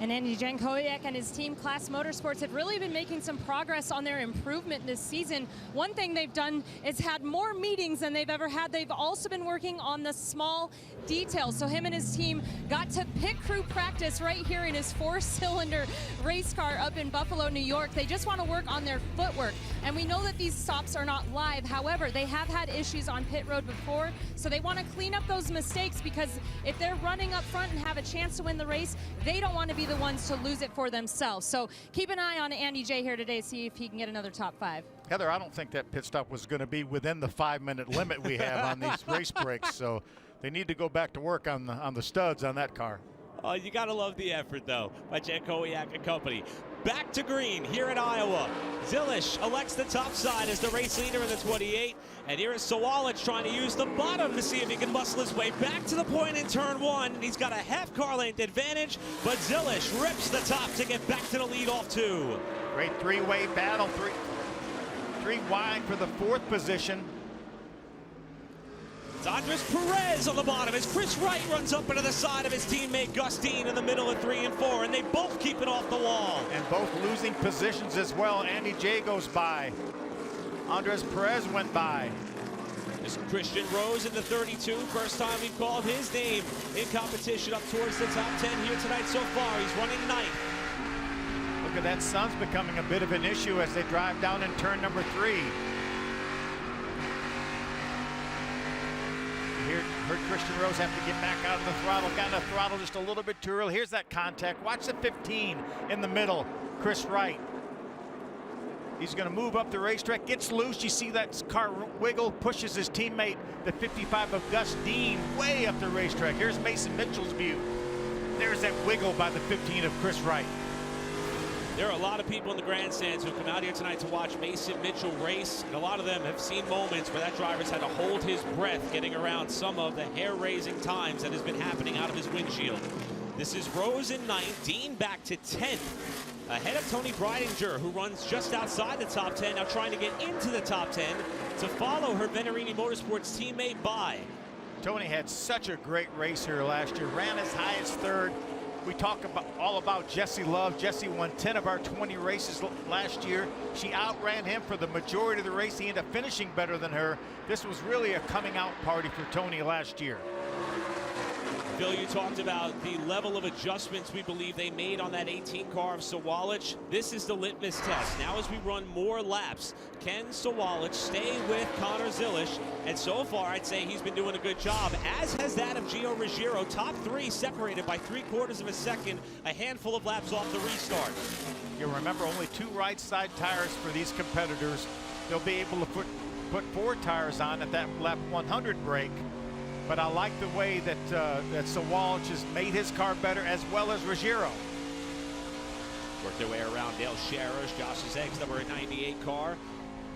And Andy Jankowiak and his team, Class Motorsports, have really been making some progress on their improvement this season. One thing they've done is had more meetings than they've ever had. They've also been working on the small details. So him and his team got to pit crew practice right here in his 4-cylinder race car up in Buffalo, New York. They just want to work on their footwork. And we know that these stops are not live. However, they have had issues on pit road before. So they want to clean up those mistakes, because if they're running up front and have a chance to win the race, they don't want to be the ones to lose it for themselves. So keep an eye on Andy J here today, see if he can get another top 5. Heather, I don't think that pit stop was going to be within the 5-minute limit we have on these race breaks, so they need to go back to work on the studs on that car. Oh, you gotta love the effort, though, by Jankowiak and company. Back to green here in Iowa. Zilish elects the top side as the race leader in the 28. And here is Sawalich trying to use the bottom to see if he can muscle his way back to the point in turn 1. And he's got a half car length advantage, but Zilish rips the top to get back to the lead off 2. Great 3-way battle, three wide for the 4th position. It's Andres Perez on the bottom as Chris Wright runs up into the side of his teammate Gus Dean in the middle of 3 and 4, and they both keep it off the wall. And both losing positions as well. Andy J goes by. Andres Perez went by. This Christian Rose in the 32, first time we've called his name in competition up towards the top 10 here tonight so far. He's running 9th. Look at that, sun's becoming a bit of an issue as they drive down in turn number 3. Here, heard Christian Rose have to get back out of the throttle. Got the throttle just a little bit too early. Here's that contact. Watch the 15 in the middle. Chris Wright. He's going to move up the racetrack. Gets loose. You see that car wiggle. Pushes his teammate, the 55 of Gus Dean, way up the racetrack. Here's Mason Mitchell's view. There's that wiggle by the 15 of Chris Wright. There are a lot of people in the grandstands who come out here tonight to watch Mason Mitchell race, and a lot of them have seen moments where that driver's had to hold his breath getting around some of the hair-raising times that has been happening out of his windshield. This is Rose in 9th, Dean back to 10th, ahead of Tony Breidinger, who runs just outside the top 10, now trying to get into the top 10 to follow her Venerini Motorsports teammate by. Tony had such a great race here last year, ran as high as 3rd. We talk all about Jessie Love. Jessie won 10 of our 20 races last year. She outran him for the majority of the race. He ended up finishing better than her. This was really a coming out party for Tony last year. Phil, you talked about the level of adjustments we believe they made on that 18 car of Sawalich. This is the litmus test. Now as we run more laps, can Sawalich stay with Connor Zilish? And so far, I'd say he's been doing a good job, as has that of Gio Ruggiero. Top 3 separated by 3/4 of a second, a handful of laps off the restart. You'll remember only 2 right side tires for these competitors. They'll be able to put 4 tires on at that lap 100 break. but I like the way that Sawalich has made his car better, as well as Ruggiero. Work their way around Dale Scherer's, Josh's Eggs number 98 car.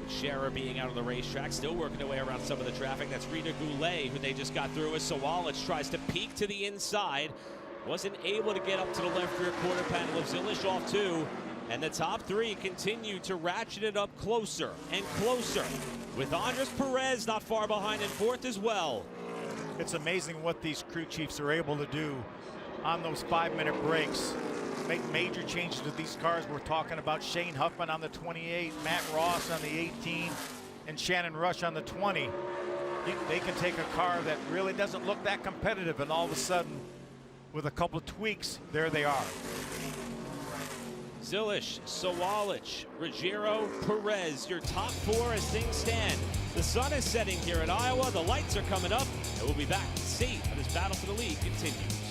With Scherer being out of the racetrack, still working their way around some of the traffic. That's Rita Goulet, who they just got through, as Sawalich tries to peek to the inside. Wasn't able to get up to the left rear quarter panel of Zilish off two. And the top three continue to ratchet it up closer and closer, with Andres Perez not far behind in fourth as well. It's amazing what these crew chiefs are able to do on those 5-minute breaks. Make major changes to these cars. We're talking about Shane Huffman on the 28, Matt Ross on the 18, and Shannon Rush on the 20. They can take a car that really doesn't look that competitive, and all of a sudden, with a couple of tweaks, there they are. Zilish, Sawalich, Ruggiero, Perez, your top four as things stand. The sun is setting here in Iowa. The lights are coming up, and we'll be back to see how this battle for the lead continues.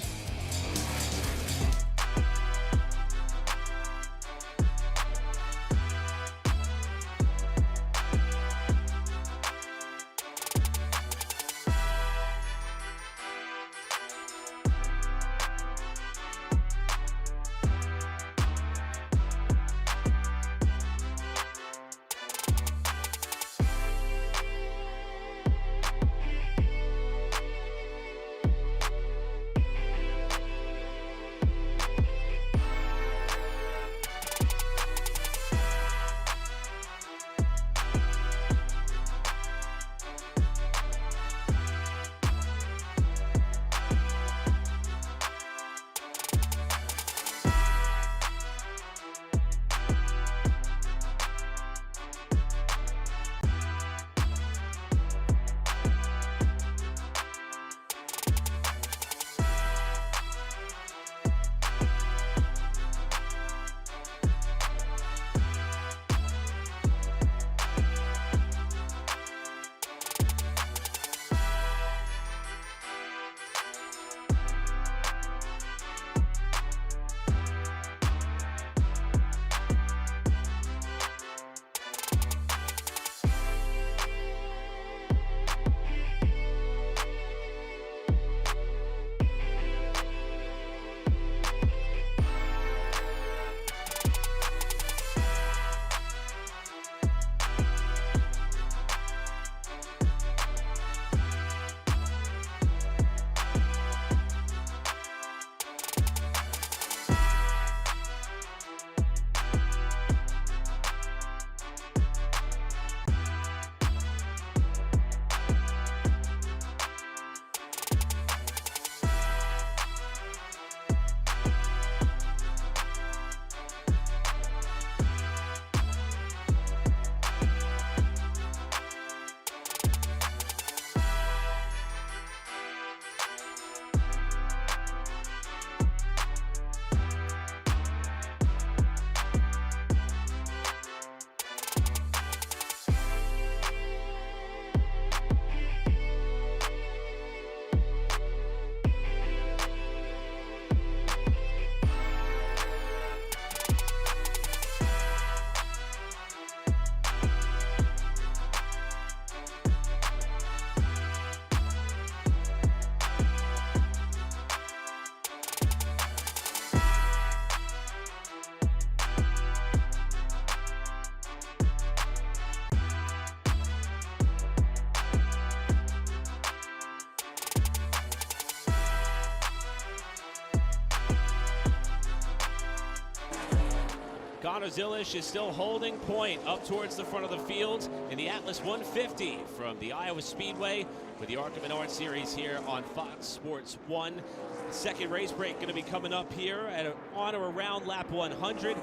Connor Zilish is still holding point up towards the front of the field in the Atlas 150 from the Iowa Speedway with the ARCA Menards Series here on Fox Sports 1. Second race break going to be coming up here at on or around lap 100.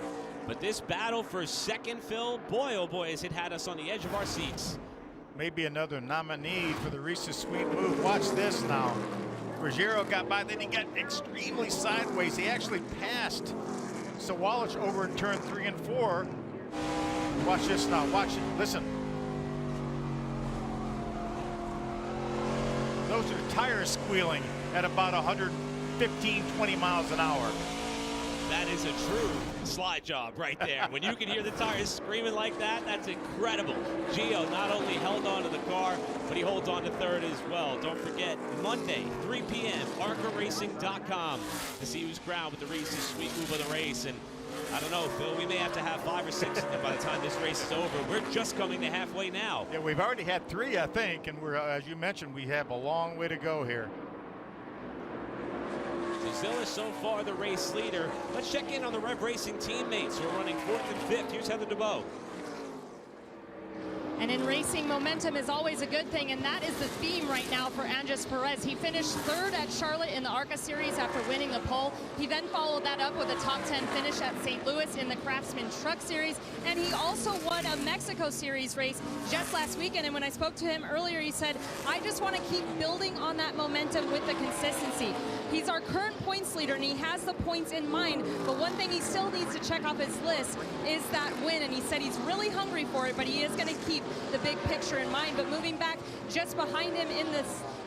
But this battle for second, Phil, boy, oh boy, has it had us on the edge of our seats. Maybe another nominee for the Reese's Sweet Move. Watch this now. Ruggiero got by, then he got extremely sideways. He actually passed Sawalich over in turn 3 and 4. Watch this now, watch it, listen. Those are tires squealing at about 115, 20 miles an hour. That is a true slide job right there. When you can hear the tires screaming like that, that's incredible. Gio not only held on to the car, but he holds on to third as well. Don't forget, Monday, 3 p.m., ARCARacing.com to see who's crowned with the Reese's Sweet Move of the race. And I don't know, Phil, we may have to have 5 or 6 of them by the time this race is over. We're just coming to halfway now. Yeah, we've already had 3, I think, and we're, as you mentioned, we have a long way to go here. Zilla so far the race leader. Let's check in on the Rev Racing teammates who are running 4th and 5th. Here's Heather DeBow. And in racing, momentum is always a good thing, and that is the theme right now for Andres Perez. He finished 3rd at Charlotte in the ARCA Series after winning the pole. He then followed that up with a top 10 finish at St. Louis in the Craftsman Truck Series, and he also won a Mexico Series race just last weekend. And when I spoke to him earlier, he said, I just want to keep building on that momentum with the consistency. He's our current points leader, and he has the points in mind, but one thing he still needs to check off his list is that win, and he said he's really hungry for it, but he is going to keep the big picture in mind. But moving back just behind him in the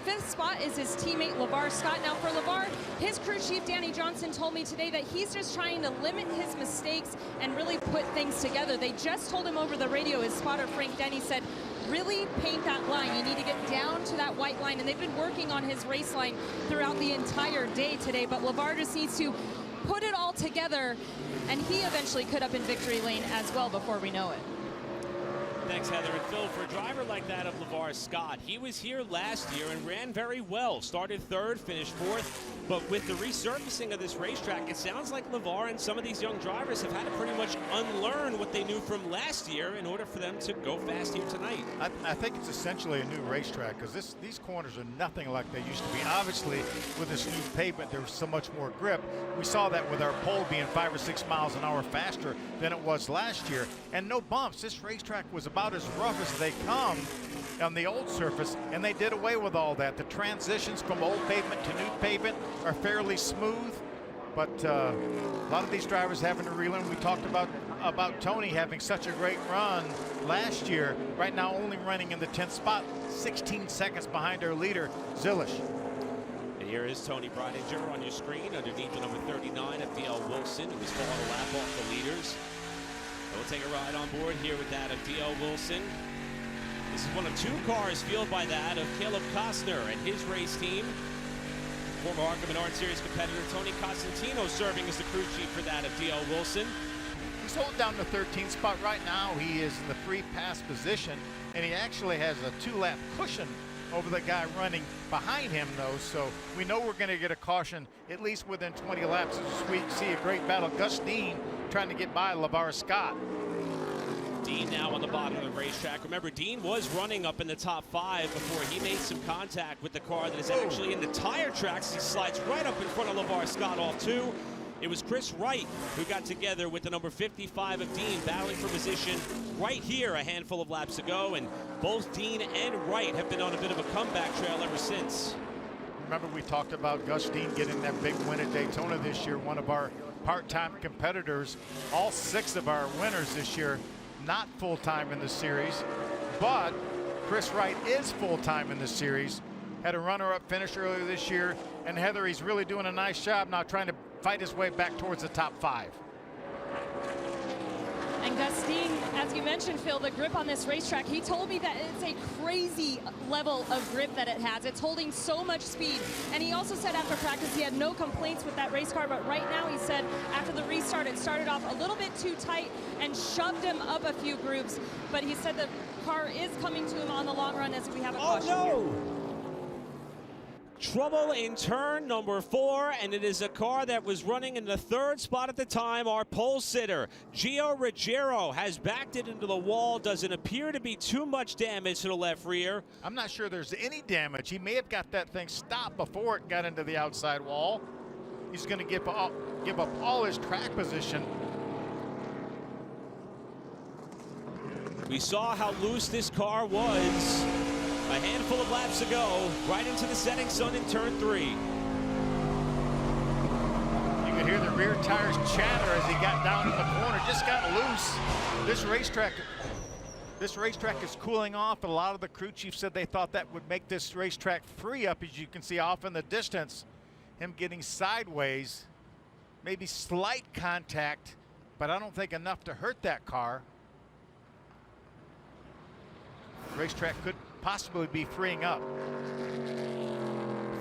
5th spot is his teammate LeVar Scott. Now for LeVar, his crew chief Danny Johnson told me today that he's just trying to limit his mistakes and really put things together. They just told him over the radio, his spotter Frank Denny said, really paint that line. You need to get down to that white line, and they've been working on his race line throughout the entire day today, but LeVar just needs to put it all together, and he eventually could up in victory lane as well before we know it. Thanks, Heather. And Phil, for a driver like that of LeVar Scott, he was here last year and ran very well. Started 3rd, finished 4th. But with the resurfacing of this racetrack, it sounds like LeVar and some of these young drivers have had to pretty much unlearn what they knew from last year in order for them to go fast here tonight. I think it's essentially a new racetrack because these corners are nothing like they used to be. Obviously, with this new pavement, there was so much more grip. We saw that with our pole being 5 or 6 miles an hour faster than it was last year. And no bumps. This racetrack was about as rough as they come on the old surface, and they did away with all that. The transitions from old pavement to new pavement are fairly smooth, but a lot of these drivers having to relearn. We talked about Tony having such a great run last year, right now only running in the 10th spot, 16 seconds behind our leader, Zilish. And here is Tony Breidinger on your screen underneath the number 39 of D.L. Wilson, who was falling a lap off the leaders. So we'll take a ride on board here with that of D.L. Wilson. This is one of 2 cars fueled by that of Caleb Costner and his race team. Former ARCA Menards Series competitor Tony Costantino serving as the crew chief for that of D.L. Wilson. He's holding down the 13th spot right now. He is in the free pass position, and he actually has a 2-lap cushion over the guy running behind him, though. So we know we're going to get a caution at least within 20 laps as we see a great battle. Gus Dean trying to get by LeVar Scott. Dean now on the bottom of the racetrack. Remember, Dean was running up in the top 5 before he made some contact with the car that is actually in the tire tracks. He slides right up in front of LeVar Scott off 2. It was Chris Wright who got together with the number 55 of Dean, battling for position right here a handful of laps ago, and both Dean and Wright have been on a bit of a comeback trail ever since. Remember, we talked about Gus Dean getting that big win at Daytona this year, one of our part-time competitors. All 6 of our winners this year not full-time in the series, but Chris Wright is full-time in the series. Had a runner-up finish earlier this year, and Heather, he's really doing a nice job now trying to fight his way back towards the top 5. And Gus Dean, as you mentioned, Phil, the grip on this racetrack, he told me that it's a crazy level of grip that it has. It's holding so much speed. And he also said after practice he had no complaints with that race car, but right now he said after the restart it started off a little bit too tight and shoved him up a few groups. But he said the car is coming to him on the long run as we have a caution here. Trouble in turn number 4, and it is a car that was running in the 3rd spot at the time. Our pole sitter, Gio Ruggiero, has backed it into the wall. Doesn't appear to be too much damage to the left rear. I'm not sure there's any damage. He may have got that thing stopped before it got into the outside wall. He's going to give up all his track position. We saw how loose this car was a handful of laps ago, right into the setting sun in turn 3. You could hear the rear tires chatter as he got down in the corner, just got loose. This racetrack is cooling off. A lot of the crew chiefs said they thought that would make this racetrack free up, as you can see off in the distance. Him getting sideways. maybe slight contact, but I don't think enough to hurt that car. Racetrack could possibly be freeing up.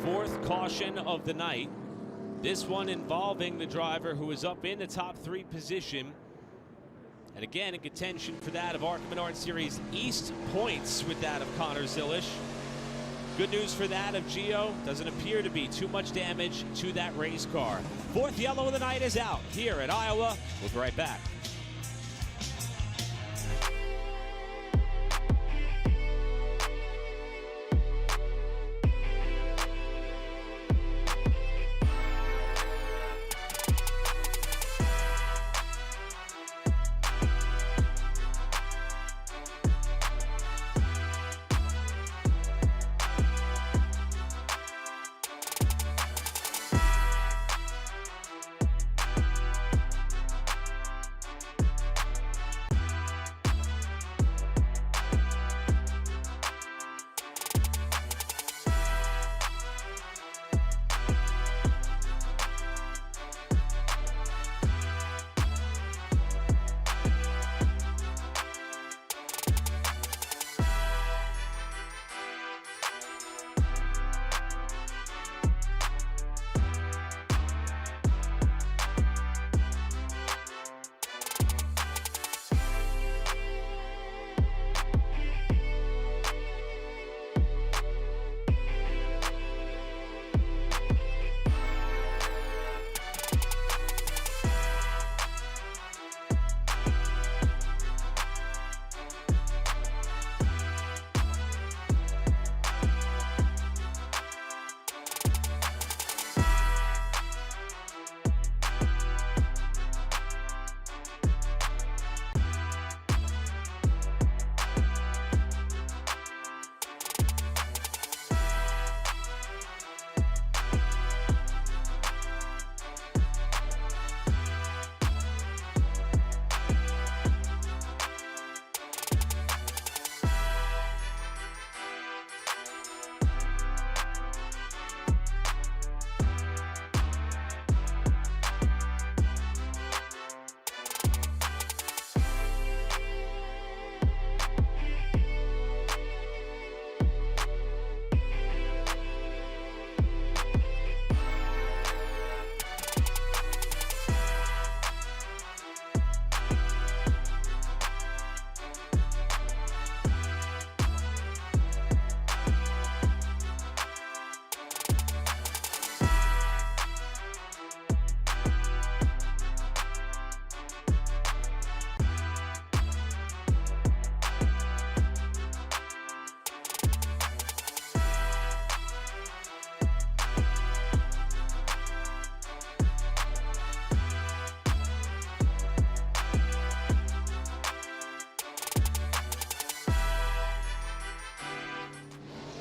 Fourth caution of the night. This one involving the driver who is up in the top 3 position. And again, in contention for that of ARCA Menards Series East points with that of Connor Zilisch. Good news for that of Gio. Doesn't appear to be too much damage to that race car. Fourth yellow of the night is out here at Iowa. We'll be right back.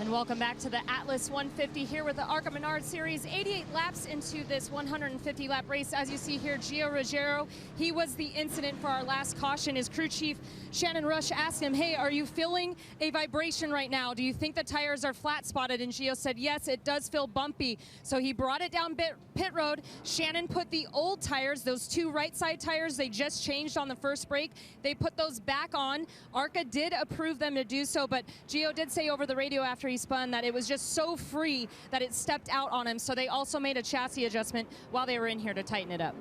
Welcome back to the Atlas 150 here with the ARCA Menards Series. 88 laps into this 150-lap race. As you see here, Gio Ruggiero, he was the incident for our last caution. His crew chief, Shannon Rush, asked him, hey, are you feeling a vibration right now? Do you think the tires are flat spotted? And Gio said, yes, it does feel bumpy. So he brought it down pit road. Shannon put the old tires, those 2 right side tires they just changed on the first break. They put those back on. ARCA did approve them to do so, but Gio did say over the radio after he spun that it was just so free that it stepped out on him. So they also made a chassis adjustment while they were in here to tighten it up.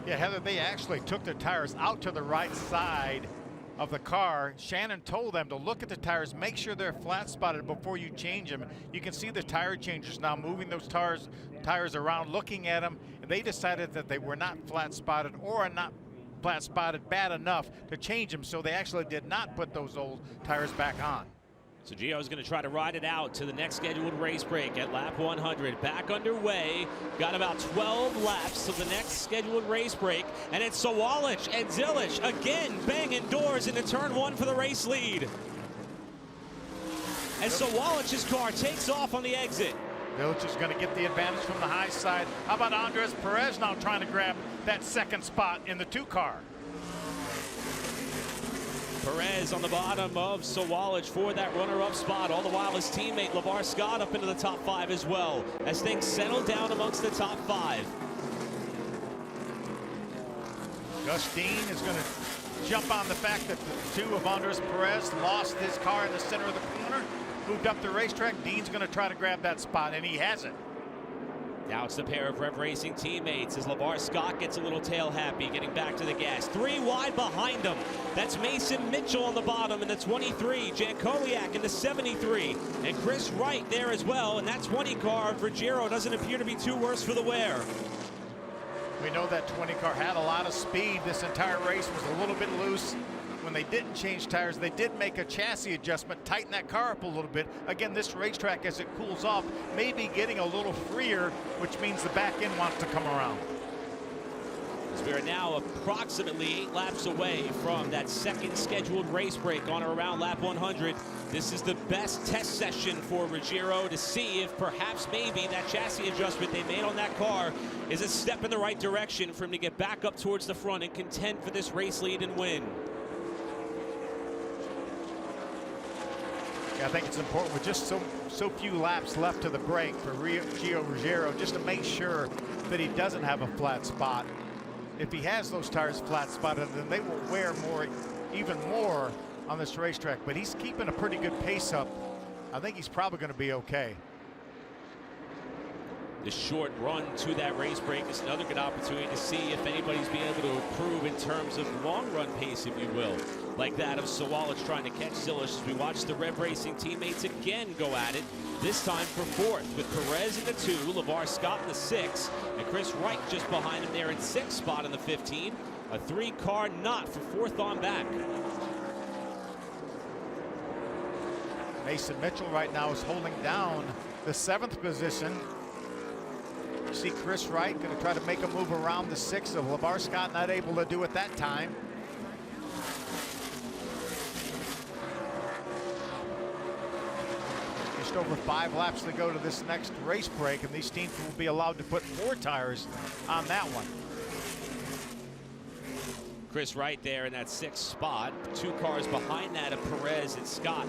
Yeah, Heather, they actually took their tires out to the right side of the car. Shannon told them to look at the tires, make sure they're flat spotted before you change them. You can see the tire changers now moving those tires around, looking at them, and they decided that they were not flat spotted or not flat spotted bad enough to change them, so they actually did not put those old tires back on. So Gio's going to try to ride it out to the next scheduled race break at lap 100. Back underway. Got about 12 laps to the next scheduled race break. And it's Sawalich and Zilisch again banging doors into turn 1 for the race lead. And Sawalich's car takes off on the exit. Zilisch is going to get the advantage from the high side. How about Andres Perez now trying to grab that second spot in the 2 car? Perez on the bottom of Sawalich for that runner-up spot. All the while his teammate LeVar Scott up into the top 5 as well as things settle down amongst the top 5. Gus Dean is going to jump on the fact that the two of Andres Perez lost his car in the center of the corner, moved up the racetrack. Dean's going to try to grab that spot, and he has it. Now it's the pair of Rev Racing teammates as LeVar Scott gets a little tail happy, getting back to the gas. 3 wide behind him. That's Mason Mitchell on the bottom in the 23. Jan Koliak in the 73. And Chris Wright there as well. And that 20 car of Ruggiero doesn't appear to be too worse for the wear. We know that 20 car had a lot of speed. This entire race was a little bit loose. When they didn't change tires, they did make a chassis adjustment, tighten that car up a little bit. Again, this racetrack, as it cools off, may be getting a little freer, which means the back end wants to come around. As we are now approximately 8 laps away from that second scheduled race break on or around lap 100. This is the best test session for Ruggiero to see if perhaps maybe that chassis adjustment they made on that car is a step in the right direction for him to get back up towards the front and contend for this race lead and win. I think it's important with just so few laps left to the break for Gio Ruggiero just to make sure that he doesn't have a flat spot. If he has those tires flat spotted, then they will wear even more on this racetrack. But he's keeping a pretty good pace up. I think he's probably going to be okay. The short run to that race break is another good opportunity to see if anybody's being able to improve in terms of long run pace, if you will, like that of Sawalich trying to catch Zilish as we watch the Rev Racing teammates again go at it, this time for 4th with Perez in the 2, LeVar Scott in the 6, and Chris Wright just behind him there in 6th spot in the 15. A 3-car knot for 4th on back. Mason Mitchell right now is holding down the 7th position. You see Chris Wright going to try to make a move around the 6th of LeVar Scott, not able to do it that time. Just over 5 laps to go to this next race break, and these teams will be allowed to put 4 tires on that one. Chris Wright there in that 6th spot, 2 cars behind that of Perez and Scott.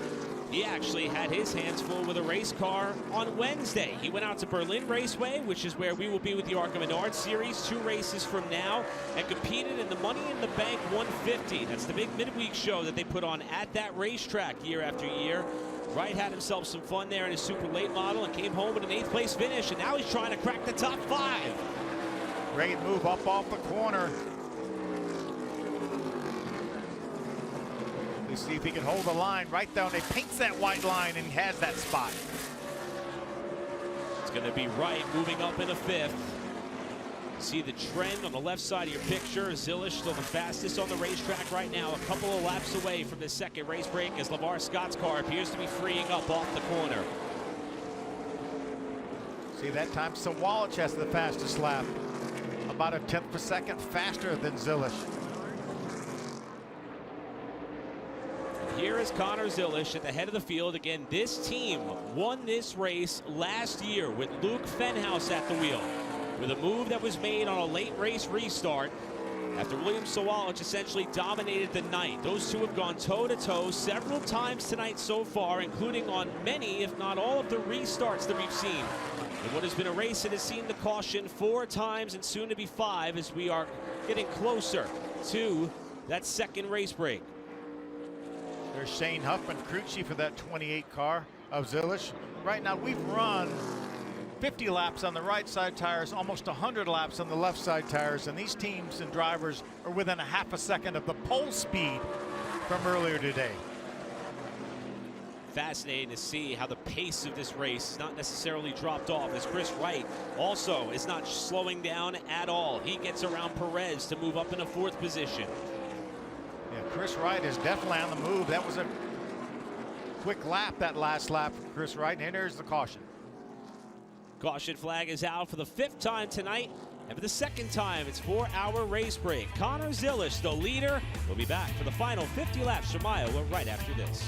He actually had his hands full with a race car on Wednesday. He went out to Berlin Raceway, which is where we will be with the ARCA Menards Series 2 races from now, and competed in the Money in the Bank 150. That's the big midweek show that they put on at that racetrack year after year. Wright had himself some fun there in his super late model and came home with an 8th place finish, and now he's trying to crack the top 5. Great move up off the corner. Let's see if he can hold the line right down. He paints that white line and has that spot. It's going to be Wright moving up in the 5th. See the trend on the left side of your picture. Zilish still the fastest on the racetrack right now, a couple of laps away from the second race break as LeVar Scott's car appears to be freeing up off the corner. See, that time Sawalich has the fastest lap, about a 10th per second faster than Zilish. Here is Connor Zilish at the head of the field. Again, this team won this race last year with Luke Fenhouse at the wheel, with a move that was made on a late race restart after William Sawalich essentially dominated the night. Those two have gone toe-to-toe several times tonight so far, including on many, if not all, of the restarts that we've seen in what has been a race that has seen the caution 4 times and soon to be 5 as we are getting closer to that second race break. There's Shane Huffman, crew chief of that 28 car of Zilish. Right now we've run 50 laps on the right side tires, almost 100 laps on the left side tires, and these teams and drivers are within a half a second of the pole speed from earlier today. Fascinating to see how the pace of this race is not necessarily dropped off, as Chris Wright also is not slowing down at all. He gets around Perez to move up in a 4th position. Yeah, Chris Wright is definitely on the move. That was a quick lap, that last lap for Chris Wright, and here's the caution. Caution flag is out for the 5th time tonight, and for the 2nd time, it's 4-hour race break. Connor Zilish, the leader, will be back for the final 50 laps from Iowa right after this.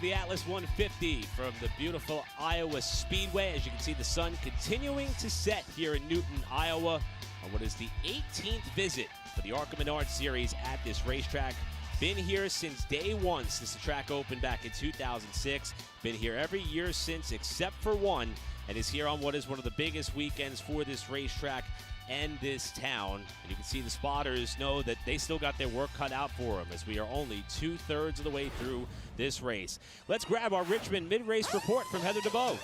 to the Atlas 150 from the beautiful Iowa Speedway. As you can see, the sun continuing to set here in Newton, Iowa, on what is the 18th visit for the ARCA Menards Series at this racetrack. Been here since day one, since the track opened back in 2006. Been here every year since except for one, and is here on what is one of the biggest weekends for this racetrack and this town. And you can see the spotters know that they still got their work cut out for them, as we are only 2/3 of the way through this race. Let's grab our Richmond mid-race report from Heather DeBow.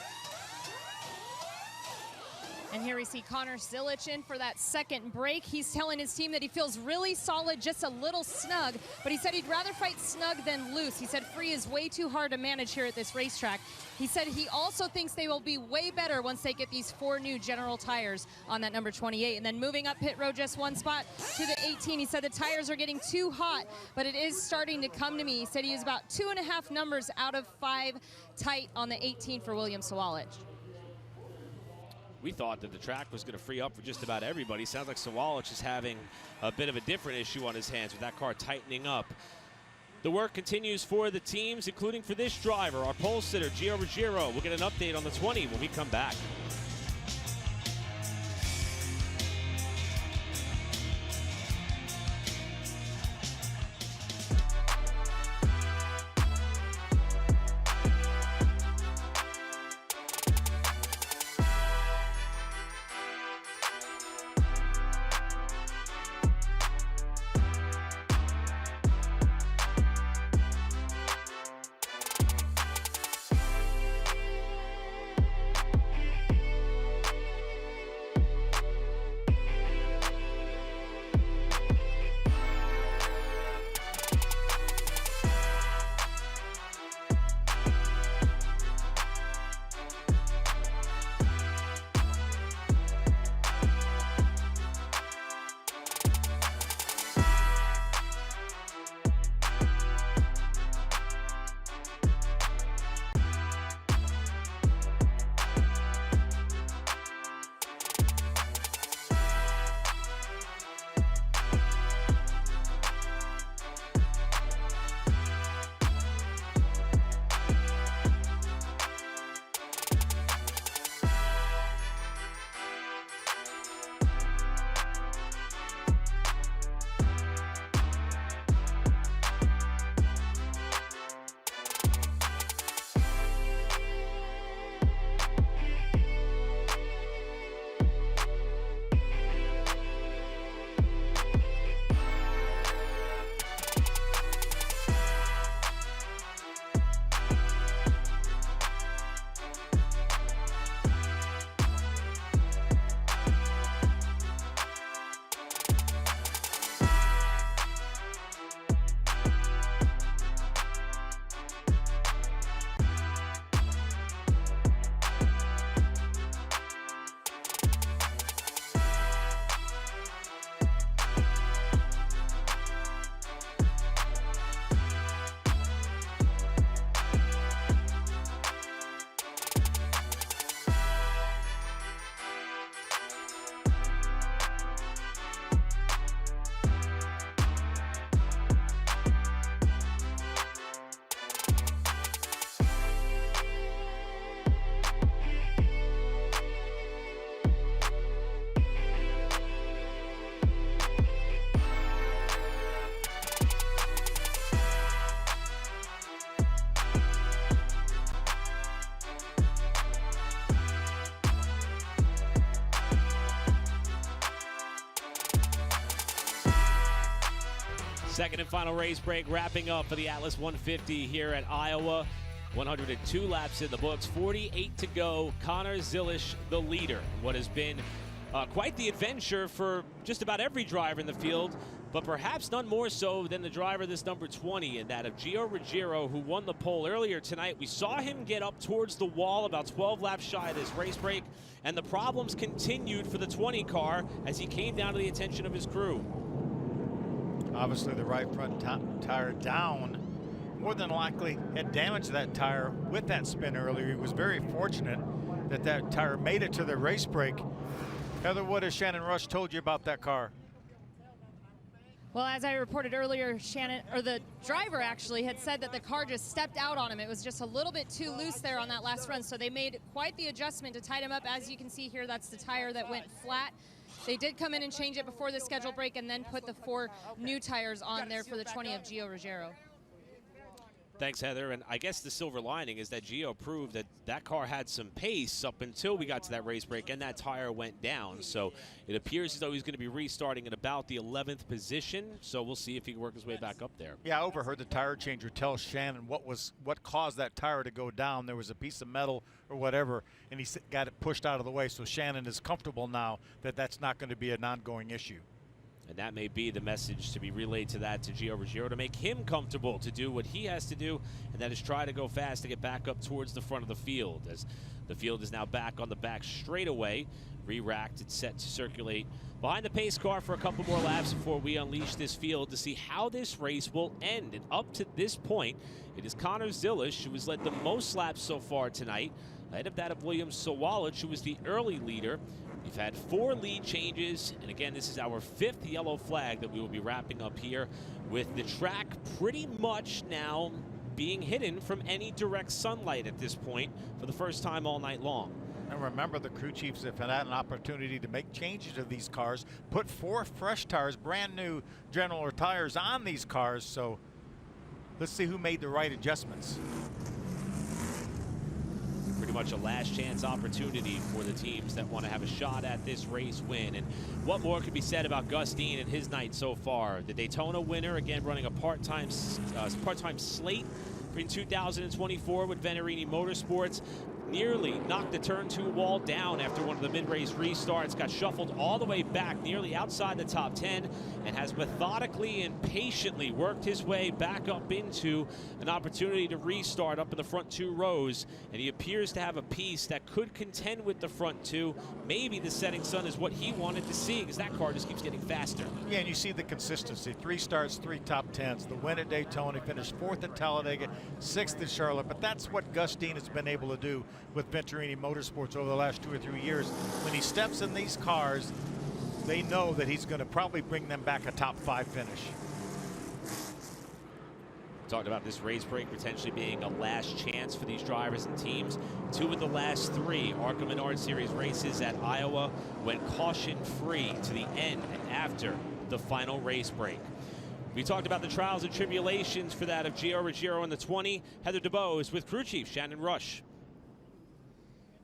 And here we see Connor Zilich in for that second break. He's telling his team that he feels really solid, just a little snug, but he said he'd rather fight snug than loose. He said free is way too hard to manage here at this racetrack. He said he also thinks they will be way better once they get these 4 new General tires on that number 28. And then moving up pit road just one spot to the 18, he said the tires are getting too hot, but it is starting to come to me. He said he is about 2.5 numbers out of 5 tight on the 18 for William Sawalich. We thought that the track was going to free up for just about everybody. Sounds like Sawalich is having a bit of a different issue on his hands with that car tightening up. The work continues for the teams, including for this driver, our pole sitter, Gio Ruggiero. We'll get an update on the 20 when we come back. Second and final race break wrapping up for the Atlas 150 here at Iowa. 102 laps in the books, 48 to go. Connor Zilich, the leader. What has been quite the adventure for just about every driver in the field, but perhaps none more so than the driver this number 20, and that of Gio Ruggiero, who won the pole earlier tonight. We saw him get up towards the wall about 12 laps shy of this race break, and the problems continued for the 20 car as he came down to the attention of his crew. Obviously the right front tire down. More than likely had damaged that tire with that spin earlier. He was very fortunate that that tire made it to the race break. Heather, what has Shannon Rush told you about that car? Well, as I reported earlier, the driver actually had said that the car just stepped out on him. It was just a little bit too loose there on that last run, so they made quite the adjustment to tighten him up. As you can see here, that's the tire that went flat. They did come in and change it before the scheduled break and then put the 4 new tires on there for the 20 of Gio Ruggiero. Thanks, Heather. And I guess the silver lining is that Gio proved that that car had some pace up until we got to that race break and that tire went down. So it appears as though he's going to be restarting at about the 11th position. So we'll see if he can work his way back up there. Yeah, I overheard the tire changer tell Shannon what caused that tire to go down. There was a piece of metal or whatever, and he got it pushed out of the way. So Shannon is comfortable now that that's not going to be an ongoing issue. And that may be the message to be relayed to Gio Ruggiero to make him comfortable to do what he has to do, and that is try to go fast to get back up towards the front of the field. As the field is now back on the back straightaway, re-racked and set to circulate behind the pace car for a couple more laps before we unleash this field to see how this race will end. And up to this point, it is Connor Zilisch who has led the most laps so far tonight, ahead of that of William Sawalich, who was the early leader. We've had 4 lead changes, and again, this is our 5th yellow flag that we will be wrapping up here, with the track pretty much now being hidden from any direct sunlight at this point for the first time all night long. And remember, the crew chiefs have had an opportunity to make changes to these cars, put 4 fresh tires, brand new General tires on these cars, so let's see who made the right adjustments. Pretty much a last chance opportunity for the teams that want to have a shot at this race win. And what more could be said about Gus Dean and his night so far? The Daytona winner, again running a part-time slate in 2024 with Venerini Motorsports. Nearly knocked the turn 2 wall down after one of the mid-race restarts, got shuffled all the way back nearly outside the top 10, and has methodically and patiently worked his way back up into an opportunity to restart up in the front 2 rows. And he appears to have a piece that could contend with the front 2. Maybe the setting sun is what he wanted to see, because that car just keeps getting faster. Yeah, and you see the consistency. 3 starts, 3 top 10s. The win at Daytona, finished 4th at Talladega, 6th at Charlotte. But that's what Gus Dean has been able to do with Venturini Motorsports over the last 2 or 3 years. When he steps in these cars, they know that he's going to probably bring them back a top 5 finish. Talked about this race break potentially being a last chance for these drivers and teams. 2 of the last 3 ARCA Menards Series races at Iowa went caution-free to the end after the final race break. We talked about the trials and tribulations for that of Gio Ruggiero in the 20. Heather DeBow is with crew chief Shannon Rush.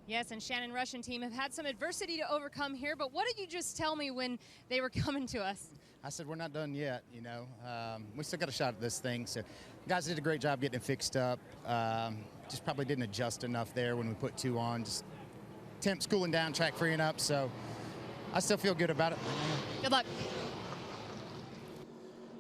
Yes, and Shannon Rush and team have had some adversity to overcome here, but what did you just tell me when they were coming to us? I said, we're not done yet, you know. We still got a shot at this thing. So guys did a great job getting it fixed up. Just probably didn't adjust enough there when we put 2 on. Just temps cooling down, track freeing up. So I still feel good about it. Good luck.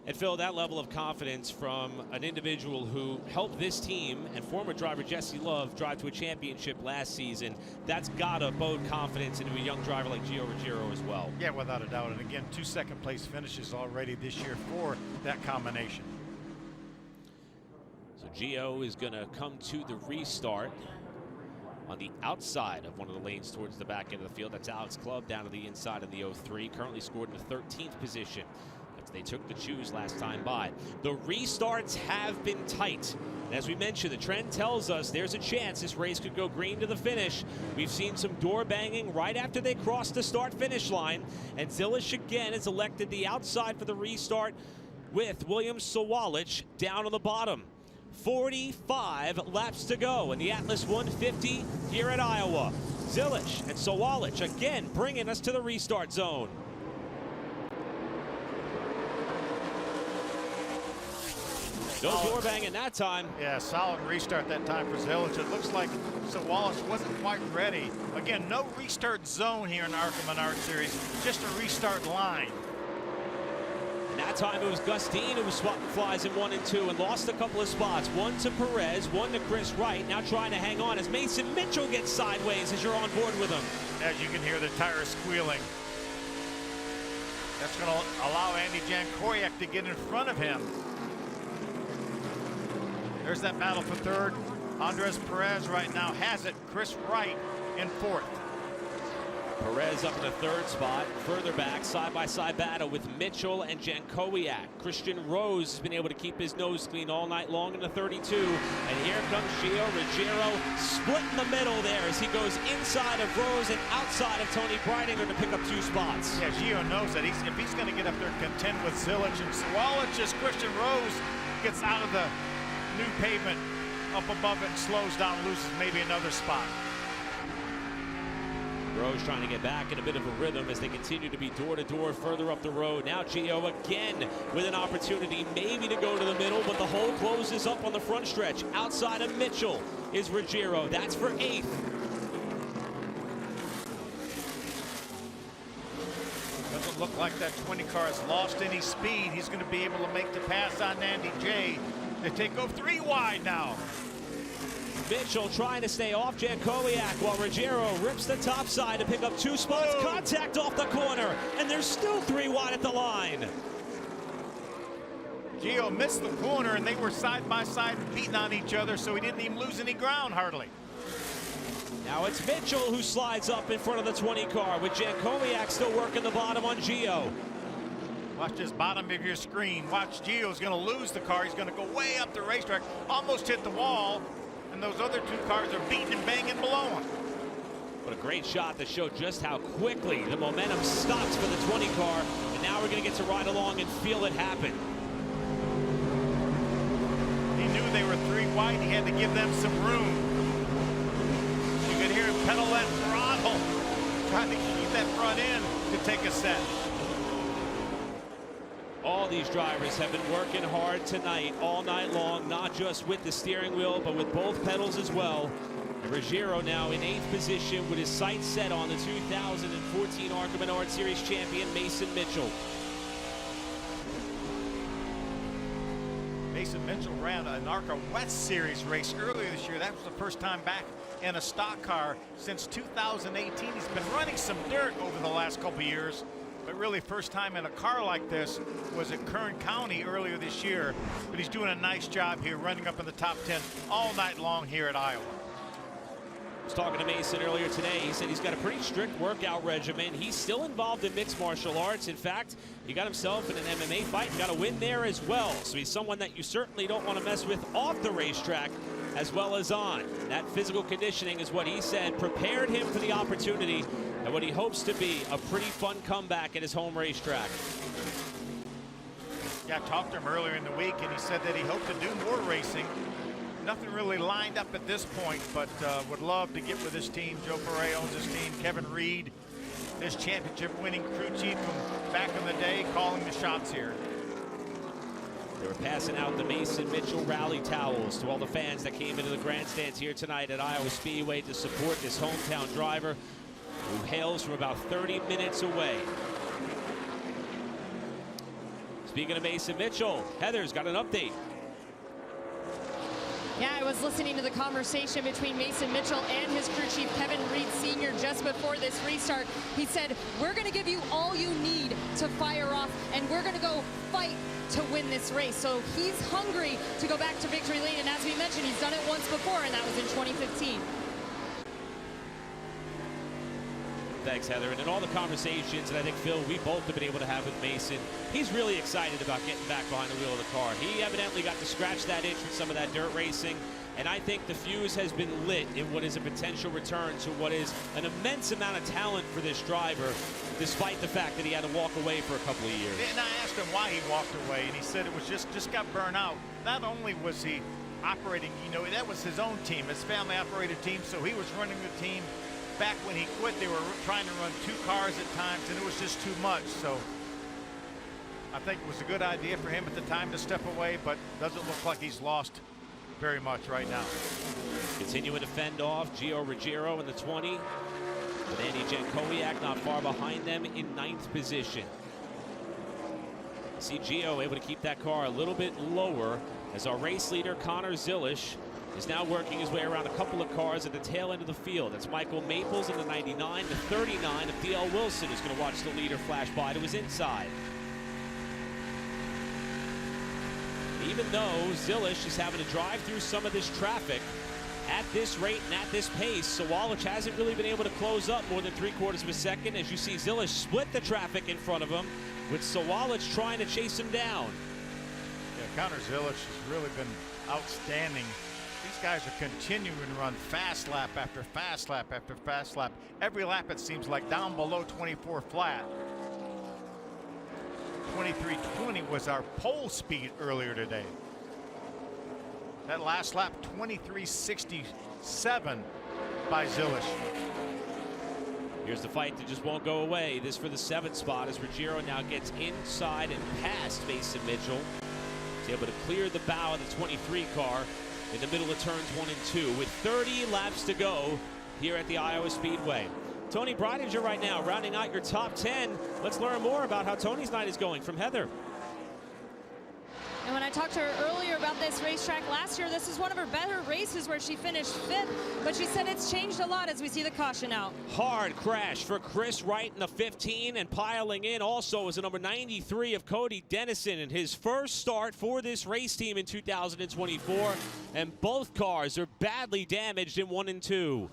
And Phil, that level of confidence from an individual who helped this team and former driver Jesse Love drive to a championship last season, that's got to bode confidence into a young driver like Gio Ruggiero as well. Yeah, without a doubt. And again, 2 second-place finishes already this year for that combination. So Gio is going to come to the restart on the outside of one of the lanes towards the back end of the field. That's Alex Clubb down to the inside of the 03, currently scored in the 13th position. They took the choose last time by. The restarts have been tight. And as we mentioned, the trend tells us there's a chance this race could go green to the finish. We've seen some door banging right after they crossed the start-finish line. And Zilisch again has elected the outside for the restart with William Sawalich down on the bottom. 45 laps to go in the Atlas 150 here at Iowa. Zilisch and Sawalich again bringing us to the restart zone. No door banging that time. Yeah, solid restart that time for Zilisch. It looks like Sawalich wasn't quite ready. Again, no restart zone here in the ARCA Menards Series, just a restart line. And that time it was Gus Dean who was swatting flies in 1 and 2 and lost a couple of spots. 1 to Perez, 1 to Chris Wright. Now trying to hang on as Mason Mitchell gets sideways as you're on board with him. As you can hear the tires squealing. That's going to allow Andy Jankowiak to get in front of him. There's that battle for 3rd. Andres Perez right now has it. Chris Wright in 4th. Perez up in the third spot. Further back, side-by-side battle with Mitchell and Jankowiak. Christian Rose has been able to keep his nose clean all night long in the 32. And here comes Gio Ruggiero, split in the middle there as he goes inside of Rose and outside of Tony Breidinger to pick up 2 spots. Yeah, Gio knows that if he's going to get up there and contend with Zilich and Swallich, as Christian Rose gets out of the new pavement up above it and slows down, loses maybe another spot. Rose trying to get back in a bit of a rhythm as they continue to be door-to-door further up the road. Now Gio again with an opportunity maybe to go to the middle, but the hole closes up on the front stretch. Outside of Mitchell is Ruggiero. That's for 8th. Doesn't look like that 20 car has lost any speed. He's going to be able to make the pass on Andy J. They go 3 wide now. Mitchell trying to stay off Jankowiak while Ruggiero rips the top side to pick up 2 spots. Whoa. Contact off the corner, and there's still 3 wide at the line. Gio missed the corner, and they were side by side beating on each other, so he didn't even lose any ground hardly. Now it's Mitchell who slides up in front of the 20 car with Jankowiak still working the bottom on Gio. Watch this bottom of your screen. Watch Gio's going to lose the car. He's going to go way up the racetrack, almost hit the wall. And those other 2 cars are beating and banging below him. What a great shot to show just how quickly the momentum stops for the 20 car. And now we're going to get to ride along and feel it happen. He knew they were 3 wide. He had to give them some room. You could hear him pedal that throttle, trying to keep that front end to take a set. All these drivers have been working hard tonight, all night long, not just with the steering wheel, but with both pedals as well. Ruggiero now in 8th position with his sights set on the 2014 ARCA Menards Series champion, Mason Mitchell. Mason Mitchell ran an ARCA West Series race earlier this year. That was the first time back in a stock car since 2018. He's been running some dirt over the last couple years. But really, first time in a car like this was at Kern County earlier this year. But he's doing a nice job here, running up in the top 10 all night long here at Iowa. I was talking to Mason earlier today. He said he's got a pretty strict workout regimen. He's still involved in mixed martial arts. In fact, he got himself in an MMA fight and got a win there as well. So he's someone that you certainly don't want to mess with off the racetrack as well as on. That physical conditioning is what he said prepared him for the opportunity and what he hopes to be a pretty fun comeback at his home racetrack. Yeah, I talked to him earlier in the week, and he said that he hoped to do more racing. Nothing really lined up at this point, but would love to get with his team. Joe Ferre owns his team. Kevin Reed, his championship-winning crew chief from back in the day, calling the shots here. They were passing out the Mason Mitchell rally towels to all the fans that came into the grandstands here tonight at Iowa Speedway to support this hometown driver who hails from about 30 minutes away. Speaking of Mason Mitchell, Heather's got an update. Yeah, I was listening to the conversation between Mason Mitchell and his crew chief, Kevin Reed Sr., just before this restart. He said, we're going to give you all you need to fire off, and we're going to go fight to win this race. So he's hungry to go back to victory lane, and as we mentioned, he's done it once before, and that was in 2015. Thanks, Heather. And in all the conversations, and I think, Phil, we both have been able to have with Mason, he's really excited about getting back behind the wheel of the car. He evidently got to scratch that itch with some of that dirt racing, and I think the fuse has been lit in what is a potential return to what is an immense amount of talent for this driver, despite the fact that he had to walk away for a couple of years. And I asked him why he walked away, and he said it was just got burned out. Not only was he operating, you know, that was his own team, his family-operated team, so he was running the team. Back when he quit, they were trying to run 2 cars at times, and it was just too much. So I think it was a good idea for him at the time to step away, but doesn't look like he's lost very much right now. Continuing to fend off Gio Ruggiero in the 20, with Andy Jankowiak not far behind them in 9th position. See Gio able to keep that car a little bit lower as our race leader Connor Zilich is now working his way around a couple of cars at the tail end of the field. That's Michael Maples in the 99, the 39 of D.L. Wilson, who's going to watch the leader flash by to his inside. Even though Zilich is having to drive through some of this traffic at this rate and at this pace, Sawalich hasn't really been able to close up more than 3/4 of a second. As you see, Zilish split the traffic in front of him, with Sawalich trying to chase him down. Yeah, Connor Zilish has really been outstanding. These guys are continuing to run fast lap after fast lap after fast lap. Every lap it seems like down below 24 flat. 23:20 was our pole speed earlier today. That last lap, 23:67 by Zilish. Here's the fight that just won't go away. This for the 7th spot as Ruggiero now gets inside and past Mason Mitchell. He's able to clear the bow of the 23 car in the middle of turns 1 and 2 with 30 laps to go here at the Iowa Speedway. Tony Breidinger right now rounding out your top 10. Let's learn more about how Tony's night is going from Heather. And when I talked to her earlier about this racetrack last year, this is one of her better races where she finished 5th, but she said it's changed a lot as we see the caution out. Hard crash for Chris Wright in the 15, and piling in also is the number 93 of Cody Dennison in his first start for this race team in 2024, and both cars are badly damaged in 1 and 2.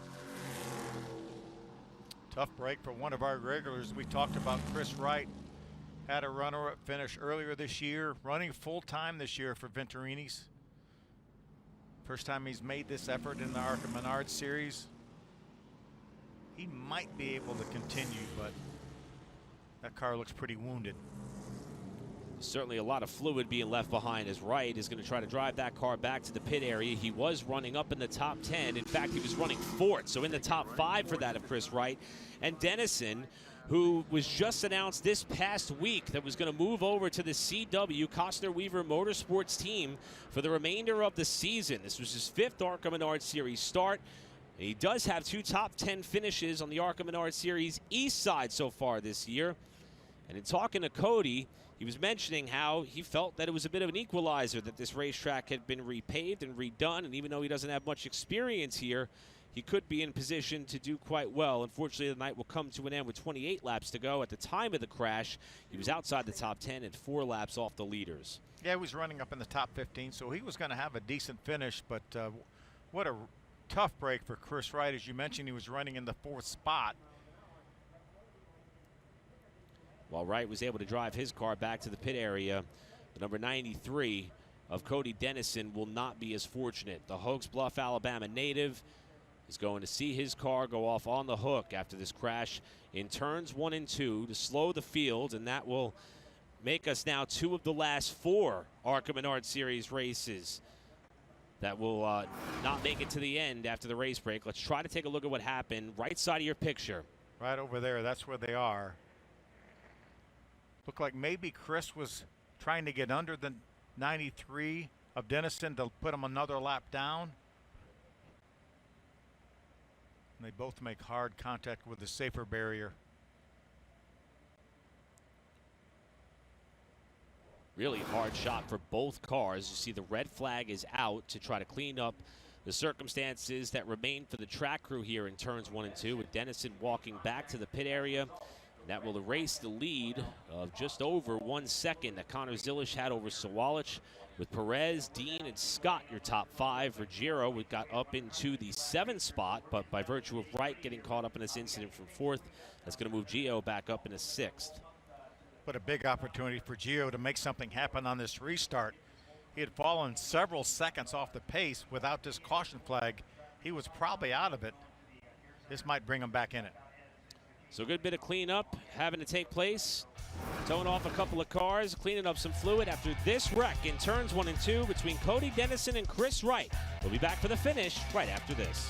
Tough break for one of our regulars. We talked about Chris Wright. Had a runner-up finish earlier this year, running full-time this year for Venturini's. First time he's made this effort in the ARCA Menards Series. He might be able to continue, but that car looks pretty wounded. Certainly a lot of fluid being left behind as Wright is going to try to drive that car back to the pit area. He was running up in the top 10. In fact, he was running 4th, so in the top 5 for that of Chris Wright. And Dennison, who was just announced this past week that was going to move over to the CW Costner Weaver Motorsports team for the remainder of the season. This was his 5th ARCA Menards Series start. And he does have 2 top 10 finishes on the ARCA Menards Series East side so far this year. And in talking to Cody, he was mentioning how he felt that it was a bit of an equalizer, that this racetrack had been repaved and redone, and even though he doesn't have much experience here, he could be in position to do quite well. Unfortunately, the night will come to an end with 28 laps to go. At the time of the crash, he was outside the top 10 and 4 laps off the leaders. Yeah, he was running up in the top 15, so he was going to have a decent finish, but what a tough break for Chris Wright. As you mentioned, he was running in the 4th spot. While Wright was able to drive his car back to the pit area, the number 93 of Cody Dennison will not be as fortunate. The Hogs Bluff, Alabama native is going to see his car go off on the hook after this crash in turns 1 and 2 to slow the field, and that will make us now 2 of the last 4 ARCA Menards Series races that will not make it to the end after the race break. Let's try to take a look at what happened. Right side of your picture. Right over there, that's where they are. Looked like maybe Chris was trying to get under the 93 of Dennison to put him another lap down. And they both make hard contact with the safer barrier. Really hard shot for both cars. You see the red flag is out to try to clean up the circumstances that remain for the track crew here in turns 1 and 2, with Dennison walking back to the pit area. That will erase the lead of just over 1 second that Connor Zilish had over Sawalich, with Perez, Dean, and Scott your top 5. Ruggiero got up into the 7th spot, but by virtue of Wright getting caught up in this incident from 4th, that's going to move Gio back up into 6th. But a big opportunity for Gio to make something happen on this restart. He had fallen several seconds off the pace. Without this caution flag, he was probably out of it. This might bring him back in it. So a good bit of cleanup having to take place. Towing off a couple of cars, cleaning up some fluid after this wreck in turns 1 and 2 between Cody Dennison and Chris Wright. We'll be back for the finish right after this.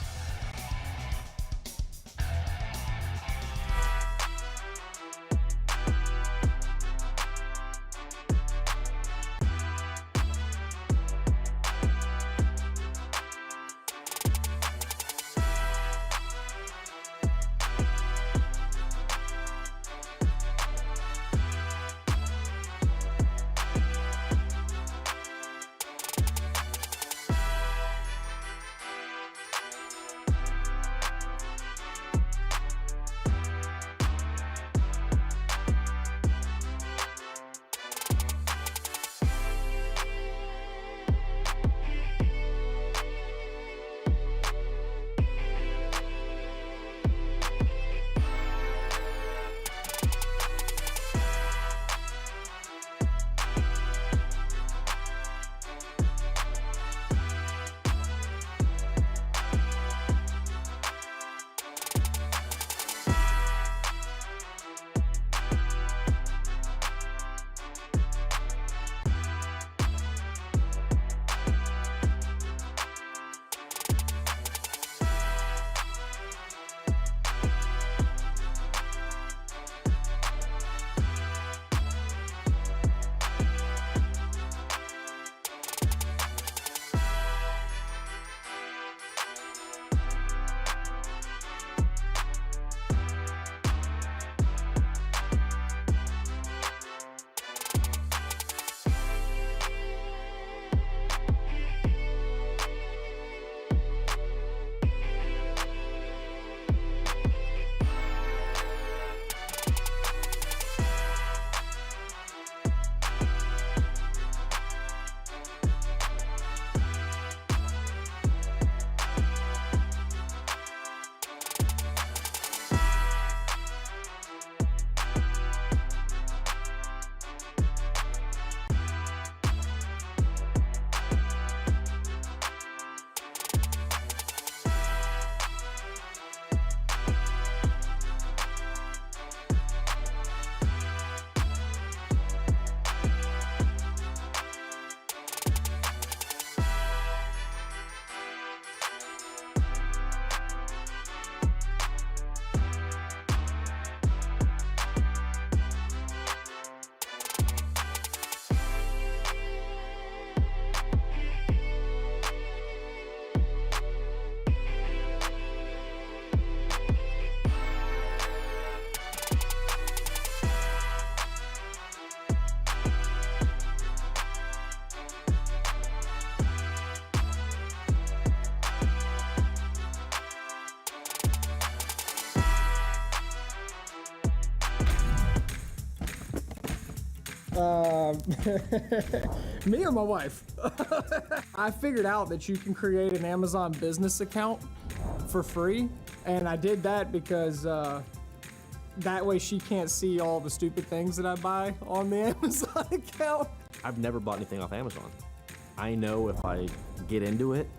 Me or my wife? I figured out that you can create an Amazon business account for free, and I did that because that way she can't see all the stupid things that I buy on the Amazon account. I've never bought anything off Amazon. I know if I get into it,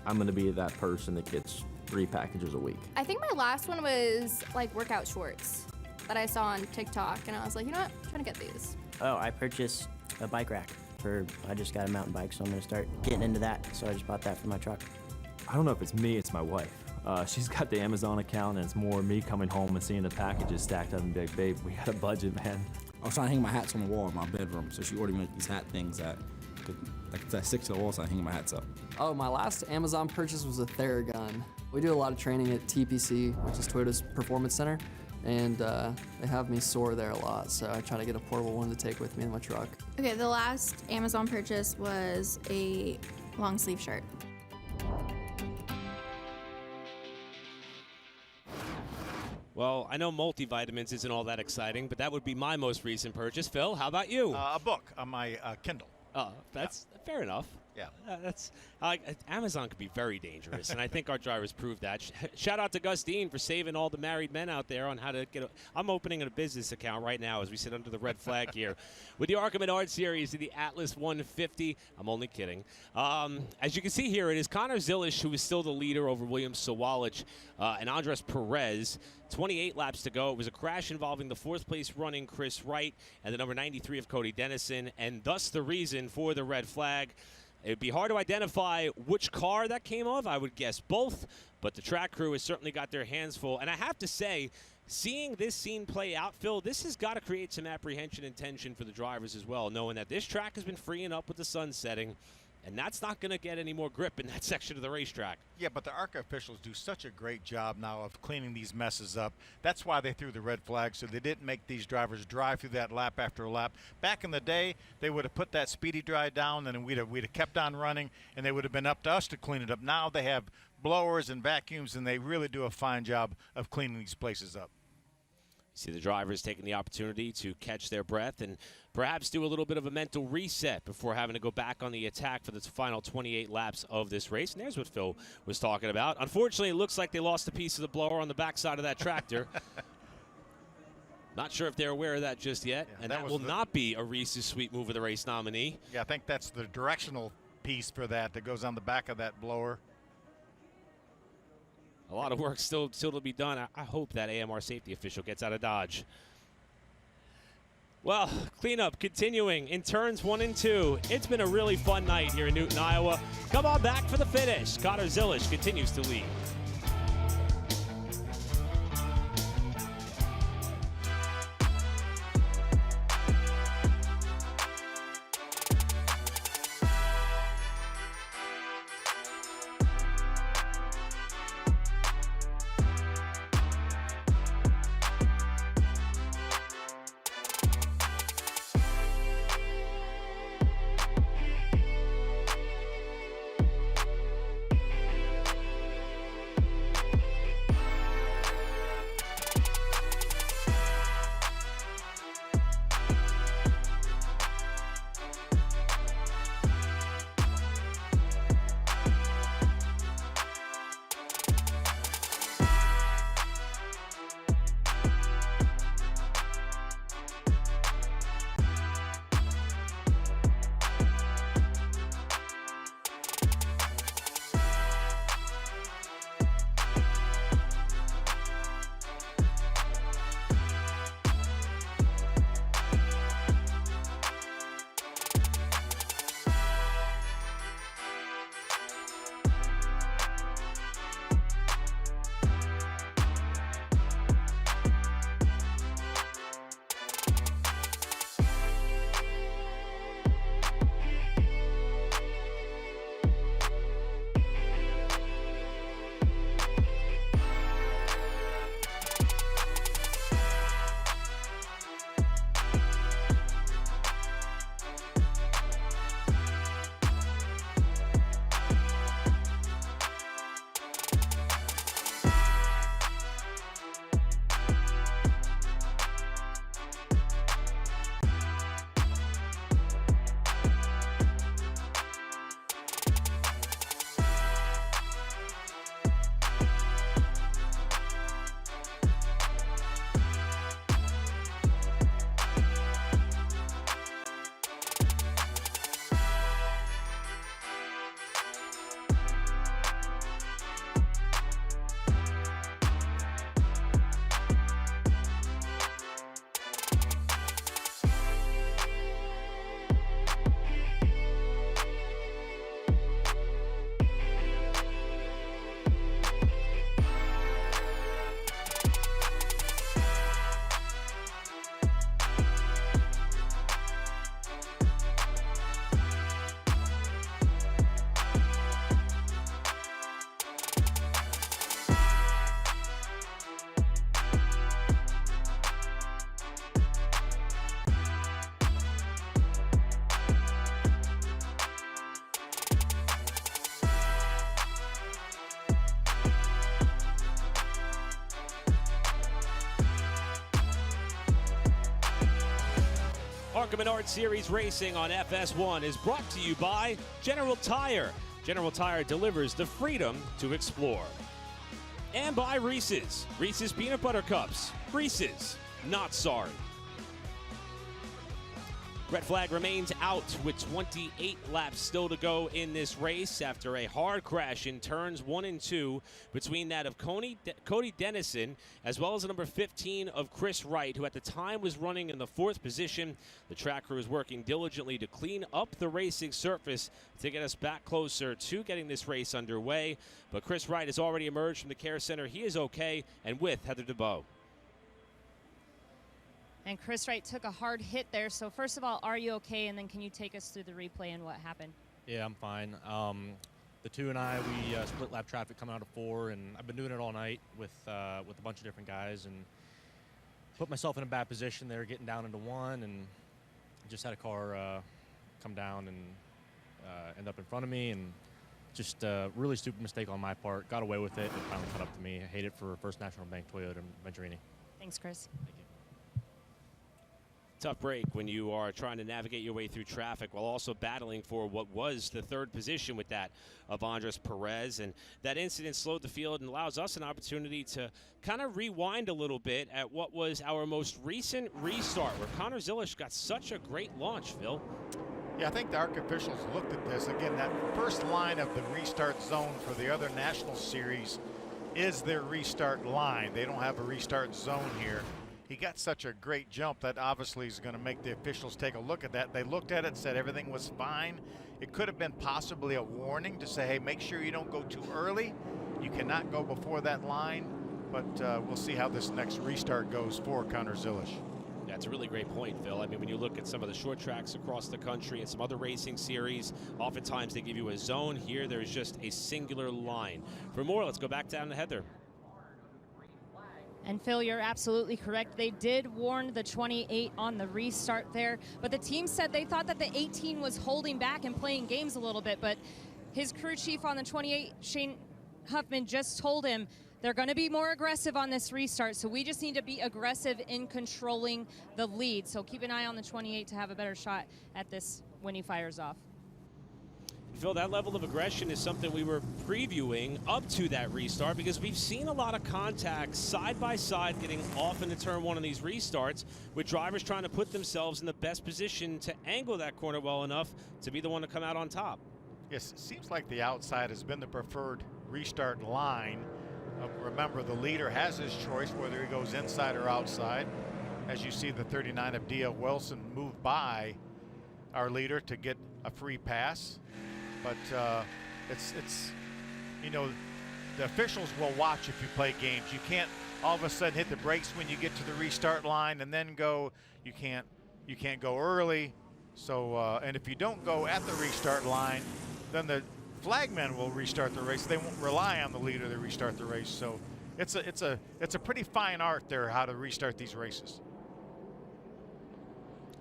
I'm gonna be that person that gets 3 packages a week. I think my last one was like workout shorts that I saw on TikTok, and I was like, you know what, I'm trying to get these. Oh, I purchased a bike rack. I just got a mountain bike, so I'm gonna start getting into that. So I just bought that for my truck. I don't know if it's me, it's my wife. She's got the Amazon account, and it's more me coming home and seeing the packages stacked up and be like, babe, we got a budget, man. I was trying to hang my hats on the wall in my bedroom, so she ordered me these hat things that stick to the wall, so I hang my hats up. Oh, my last Amazon purchase was a Theragun. We do a lot of training at TPC, which is Toyota's Performance Center, and they have me soar there a lot, so I try to get a portable one to take with me in my truck. Okay, the last Amazon purchase was a long sleeve shirt. Well, I know multivitamins isn't all that exciting, but that would be my most recent purchase. Phil, how about you? A book on my Kindle. Oh, that's fair enough. Yeah. That's Amazon could be very dangerous, and I think our drivers proved that. Shout out to Gus Dean for saving all the married men out there on how to get I'm opening a business account right now as we sit under the red flag here. With the ARCA Menards Series, the Atlas 150. I'm only kidding. As you can see here, it is Connor Zilisch who is still the leader over William Sawalich and Andres Perez. 28 laps to go. It was a crash involving the 4th place running Chris Wright and the number 93 of Cody Dennison, and thus the reason for the red flag. It would be hard to identify which car that came off. I would guess both, but the track crew has certainly got their hands full. And I have to say, seeing this scene play out, Phil, this has got to create some apprehension and tension for the drivers as well, knowing that this track has been freeing up with the sun setting, and that's not going to get any more grip in that section of the racetrack. Yeah, but the ARCA officials do such a great job now of cleaning these messes up. That's why they threw the red flag, so they didn't make these drivers drive through that lap after lap. Back in the day, they would have put that speedy dry down, and we'd have kept on running, and they would have been up to us to clean it up. Now they have blowers and vacuums, and they really do a fine job of cleaning these places up. See the drivers taking the opportunity to catch their breath and perhaps do a little bit of a mental reset before having to go back on the attack for the final 28 laps of this race. And there's what Phil was talking about. Unfortunately, it looks like they lost a piece of the blower on the backside of that tractor. Not sure if they're aware of that just yet. Yeah, and that will not be a Reese's Sweet Move of the Race nominee. Yeah, I think that's the directional piece for that goes on the back of that blower. A lot of work still to be done. I hope that AMR safety official gets out of Dodge. Well, cleanup continuing in turns 1 and 2. It's been a really fun night here in Newton, Iowa. Come on back for the finish. Connor Zilisch continues to lead. ARCA Menards Series Racing on FS1 is brought to you by General Tire. General Tire delivers the freedom to explore. And by Reese's. Reese's Peanut Butter Cups. Reese's. Not sorry. Red flag remains out with 28 laps still to go in this race after a hard crash in turns 1 and 2 between that of Cody Dennison as well as the number 15 of Chris Wright, who at the time was running in the 4th position. The track crew is working diligently to clean up the racing surface to get us back closer to getting this race underway. But Chris Wright has already emerged from the care center. He is okay, and with Heather DeBow. And Chris Wright took a hard hit there. So first of all, are you okay? And then can you take us through the replay and what happened? Yeah, I'm fine. The two and I, we split lap traffic coming out of 4, and I've been doing it all night with a bunch of different guys, and put myself in a bad position there, getting down into 1, and just had a car come down and end up in front of me, and just a really stupid mistake on my part. Got away with it, and finally caught up to me. I hate it for First National Bank Toyota Venturini. Thanks, Chris. Thank you. Tough break when you are trying to navigate your way through traffic while also battling for what was the 3rd position with that of Andres Perez. And that incident slowed the field and allows us an opportunity to kind of rewind a little bit at what was our most recent restart, where Connor Zilisch got such a great launch, Phil. Yeah, I think the ARCA officials looked at this. Again, that first line of the restart zone for the other national series is their restart line. They don't have a restart zone here. He got such a great jump that obviously is going to make the officials take a look at that. They looked at it, said everything was fine. It could have been possibly a warning to say, hey, make sure you don't go too early. You cannot go before that line. But we'll see how this next restart goes for Connor Zilisch. That's a really great point, Phil. I mean, when you look at some of the short tracks across the country and some other racing series, oftentimes they give you a zone. Here, there's just a singular line. For more, let's go back down to Heather. And Phil, you're absolutely correct. They did warn the 28 on the restart there, but the team said they thought that the 18 was holding back and playing games a little bit, but his crew chief on the 28, Shane Huffman, just told him they're going to be more aggressive on this restart, so we just need to be aggressive in controlling the lead. So keep an eye on the 28 to have a better shot at this when he fires off. Phil, that level of aggression is something we were previewing up to that restart, because we've seen a lot of contact side by side getting off into turn 1 of these restarts, with drivers trying to put themselves in the best position to angle that corner well enough to be the one to come out on top. Yes, it seems like the outside has been the preferred restart line. Remember, the leader has his choice whether he goes inside or outside. As you see the 39 of D.L. Wilson move by our leader to get a free pass. But it's you know, the officials will watch if you play games. You can't all of a sudden hit the brakes when you get to the restart line and then go. You can't go early. So and if you don't go at the restart line, then the flagmen will restart the race. They won't rely on the leader to restart the race. So it's a pretty fine art there how to restart these races.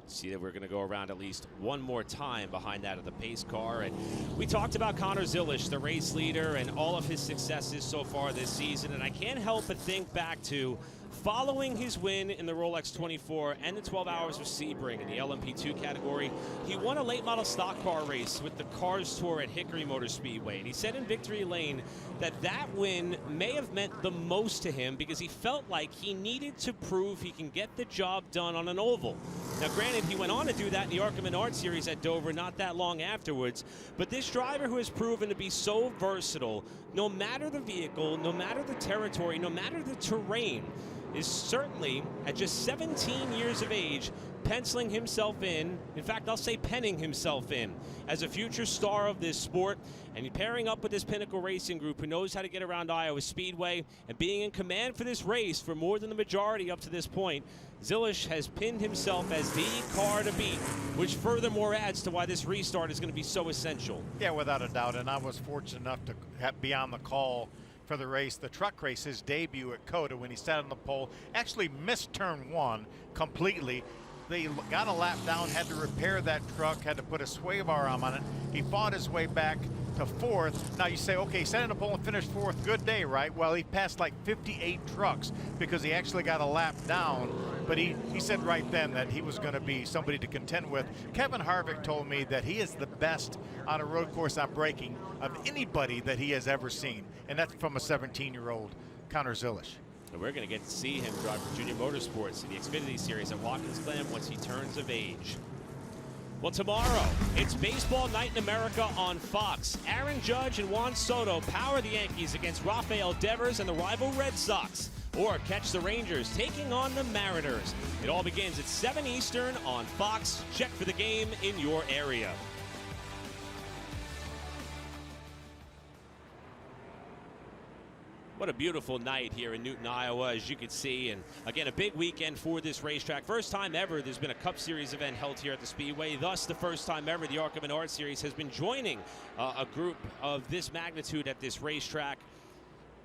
See that we're going to go around at least one more time behind that of the pace car. And we talked about Connor Zilisch, the race leader, and all of his successes so far this season. And I can't help but think back to following his win in the Rolex 24 and the 12 Hours of Sebring in the LMP2 category. He won a late model stock car race with the Cars Tour at Hickory Motor Speedway. And he said in Victory Lane that that win may have meant the most to him because he felt like he needed to prove he can get the job done on an oval. Now, granted, he went on to do that in the ARCA Menards Series at Dover not that long afterwards, but this driver who has proven to be so versatile, no matter the vehicle, no matter the territory, no matter the terrain, is certainly, at just 17 years of age, penciling himself in fact, I'll say penning himself in as a future star of this sport. And pairing up with this Pinnacle Racing group who knows how to get around Iowa Speedway and being in command for this race for more than the majority up to this point, Zilisch has pinned himself as the car to beat, which furthermore adds to why this restart is going to be so essential. Yeah, without a doubt, and I was fortunate enough to be on the call for the race, the truck race, his debut at COTA, when he sat on the pole, actually missed turn 1 completely. They got a lap down, had to repair that truck, had to put a sway bar arm on it. He fought his way back to fourth. Now you say, okay, he set in the pole and finished fourth. Good day, right? Well, he passed like 58 trucks because he actually got a lap down. But he said right then that he was going to be somebody to contend with. Kevin Harvick told me that he is the best on a road course on braking of anybody that he has ever seen. And that's from a 17-year-old, Connor Zilisch. And we're going to get to see him drive for Junior Motorsports in the Xfinity Series at Watkins Glen once he turns of age. Well, tomorrow, it's Baseball Night in America on Fox. Aaron Judge and Juan Soto power the Yankees against Rafael Devers and the rival Red Sox. Or catch the Rangers taking on the Mariners. It all begins at 7 Eastern on Fox. Check for the game in your area. What a beautiful night here in Newton, Iowa, as you can see. And again, a big weekend for this racetrack. First time ever there's been a Cup Series event held here at the Speedway. Thus, the first time ever the ARCA Menards Series has been joining a group of this magnitude at this racetrack.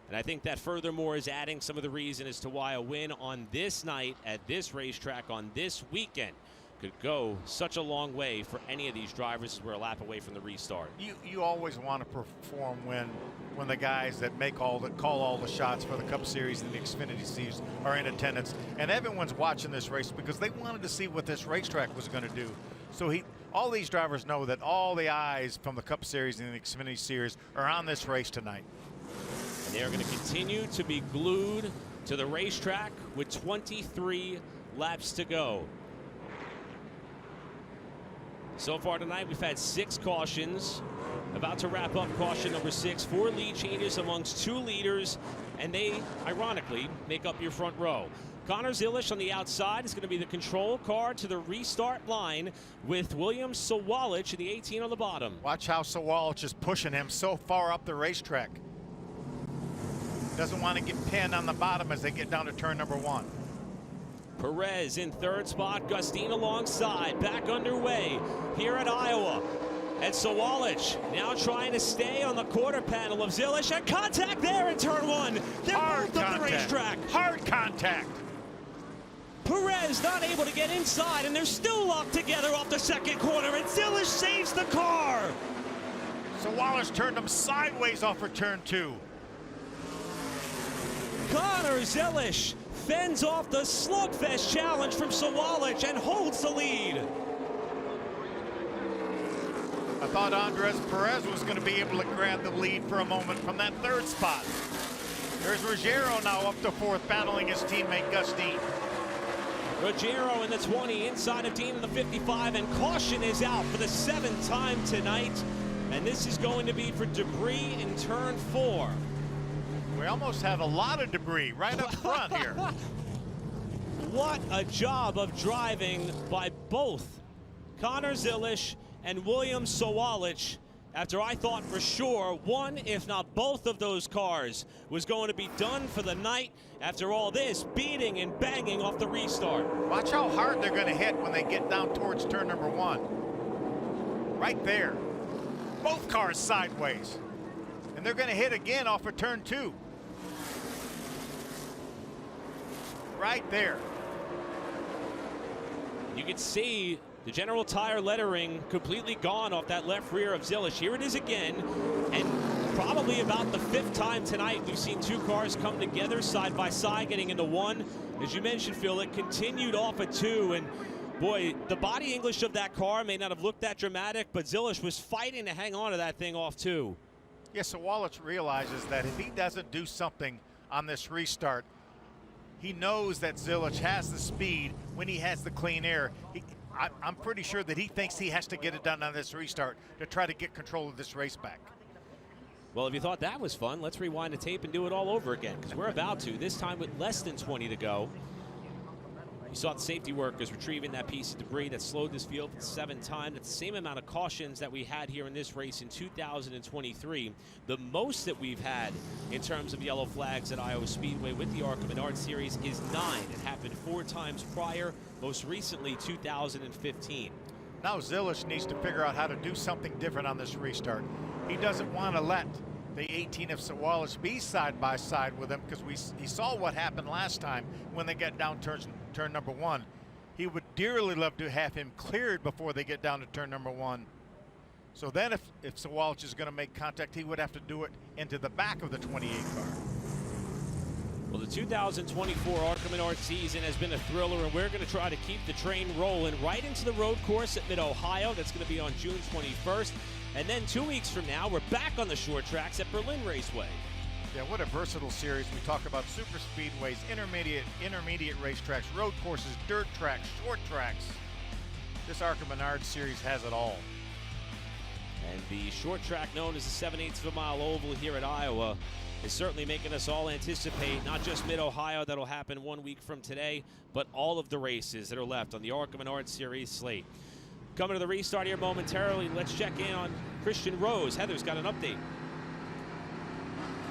And I think that furthermore is adding some of the reason as to why a win on this night at this racetrack on this weekend could go such a long way for any of these drivers as we're a lap away from the restart. You always want to perform when the guys that call all the shots for the Cup Series and the Xfinity Series are in attendance, and everyone's watching this race because they wanted to see what this racetrack was going to do. So all these drivers know that all the eyes from the Cup Series and the Xfinity Series are on this race tonight. And they're going to continue to be glued to the racetrack with 23 laps to go. So far tonight, we've had 6 cautions. About to wrap up caution number 6. 4 lead changes amongst 2 leaders, and they, ironically, make up your front row. Connor Zilisch on the outside is going to be the control car to the restart line with William Sawalich in the 18 on the bottom. Watch how Sawalich is pushing him so far up the racetrack. Doesn't want to get pinned on the bottom as they get down to turn number 1. Perez in 3rd spot, Gustine alongside, back underway here at Iowa. And Sawalich now trying to stay on the quarter panel of Zilisch, and contact there in turn 1. They're both up the racetrack. Hard contact. Perez not able to get inside, and they're still locked together off the 2nd corner, and Zilisch saves the car. Sawalich turned him sideways off for turn 2. Connor Zilisch fends off the slugfest challenge from Sawalich and holds the lead. I thought Andres Perez was going to be able to grab the lead for a moment from that 3rd spot. There's Ruggiero now up to 4th, battling his teammate Gus Dean. Ruggiero in the 20, inside of Dean in the 55, and caution is out for the 7th time tonight. And this is going to be for debris in turn 4. We almost had a lot of debris right up front here. What a job of driving by both Connor Zilisch and William Sawalich, after I thought for sure one, if not both of those cars was going to be done for the night after all this beating and banging off the restart. Watch how hard they're going to hit when they get down towards turn number 1. Right there. Both cars sideways. And they're going to hit again off of turn 2. Right there. You can see the General Tire lettering completely gone off that left rear of Zilisch. Here it is again, and probably about the 5th time tonight we've seen 2 cars come together side by side getting into 1. As you mentioned, Phil, it continued off at 2, and boy, the body English of that car may not have looked that dramatic, but Zilisch was fighting to hang on to that thing off 2. Yes, Sawalich realizes that if he doesn't do something on this restart, he knows that Zilisch has the speed when he has the clean air. I'm pretty sure that he thinks he has to get it done on this restart to try to get control of this race back. Well, if you thought that was fun, let's rewind the tape and do it all over again, because we're about to, this time with less than 20 to go. You saw the safety workers retrieving that piece of debris that slowed this field for the 7th time. That's the same amount of cautions that we had here in this race in 2023. The most that we've had in terms of yellow flags at Iowa Speedway with the ARCA Menards Series is 9. It happened 4 times prior, most recently 2015. Now Zilisch needs to figure out how to do something different on this restart. He doesn't want to let the 18 of Sawalich be side by side with him, because he saw what happened last time when they get down turn number 1. He would dearly love to have him cleared before they get down to turn number 1. So then if Sawalich is going to make contact, he would have to do it into the back of the 28 car. Well, the 2024 ARCA Menards season has been a thriller, and we're going to try to keep the train rolling right into the road course at Mid-Ohio. That's going to be on June 21st. And then 2 weeks from now, we're back on the short tracks at Berlin Raceway. Yeah, what a versatile series. We talk about super speedways, intermediate racetracks, road courses, dirt tracks, short tracks. This ARCA Menards series has it all. And the short track known as the 7/8 of a mile oval here at Iowa is certainly making us all anticipate not just Mid-Ohio, that'll happen 1 week from today, but all of the races that are left on the ARCA Menards Series slate. Coming to the restart here momentarily, let's check in on Christian Rose. Heather's got an update.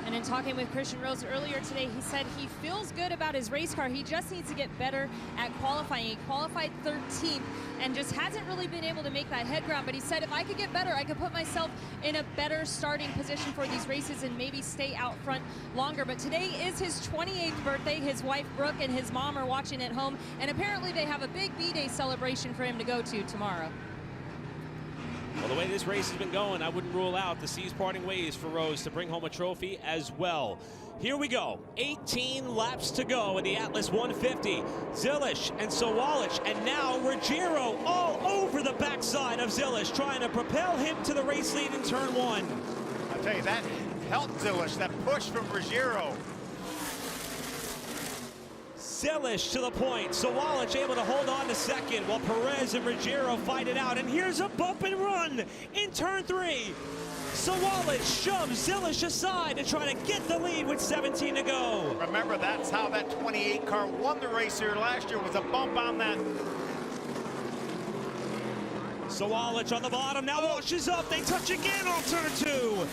And in talking with Christian Rose earlier today, he said he feels good about his race car. He just needs to get better at qualifying. He qualified 13th and just hasn't really been able to make that head ground. But he said, if I could get better, I could put myself in a better starting position for these races and maybe stay out front longer. But today is his 28th birthday. His wife, Brooke, and his mom are watching at home. And apparently they have a big B-Day celebration for him to go to tomorrow. Well, the way this race has been going, I wouldn't rule out the seas parting ways for Rose to bring home a trophy as well. Here we go. 18 laps to go in the Atlas 150. Zilish and Sawalich, and now Ruggiero all over the backside of Zilish, trying to propel him to the race lead in turn one. I'll tell you, that helped Zilish, that push from Ruggiero. Zilish to the point. Sawalich able to hold on to second while Perez and Ruggiero fight it out. And here's a bump and run in turn three. Sawalich shoves Zilish aside to try to get the lead with 17 to go. Remember, that's how that 28 car won the race here last year, was a bump on that. Sawalich on the bottom, now washes up. They touch again on turn two.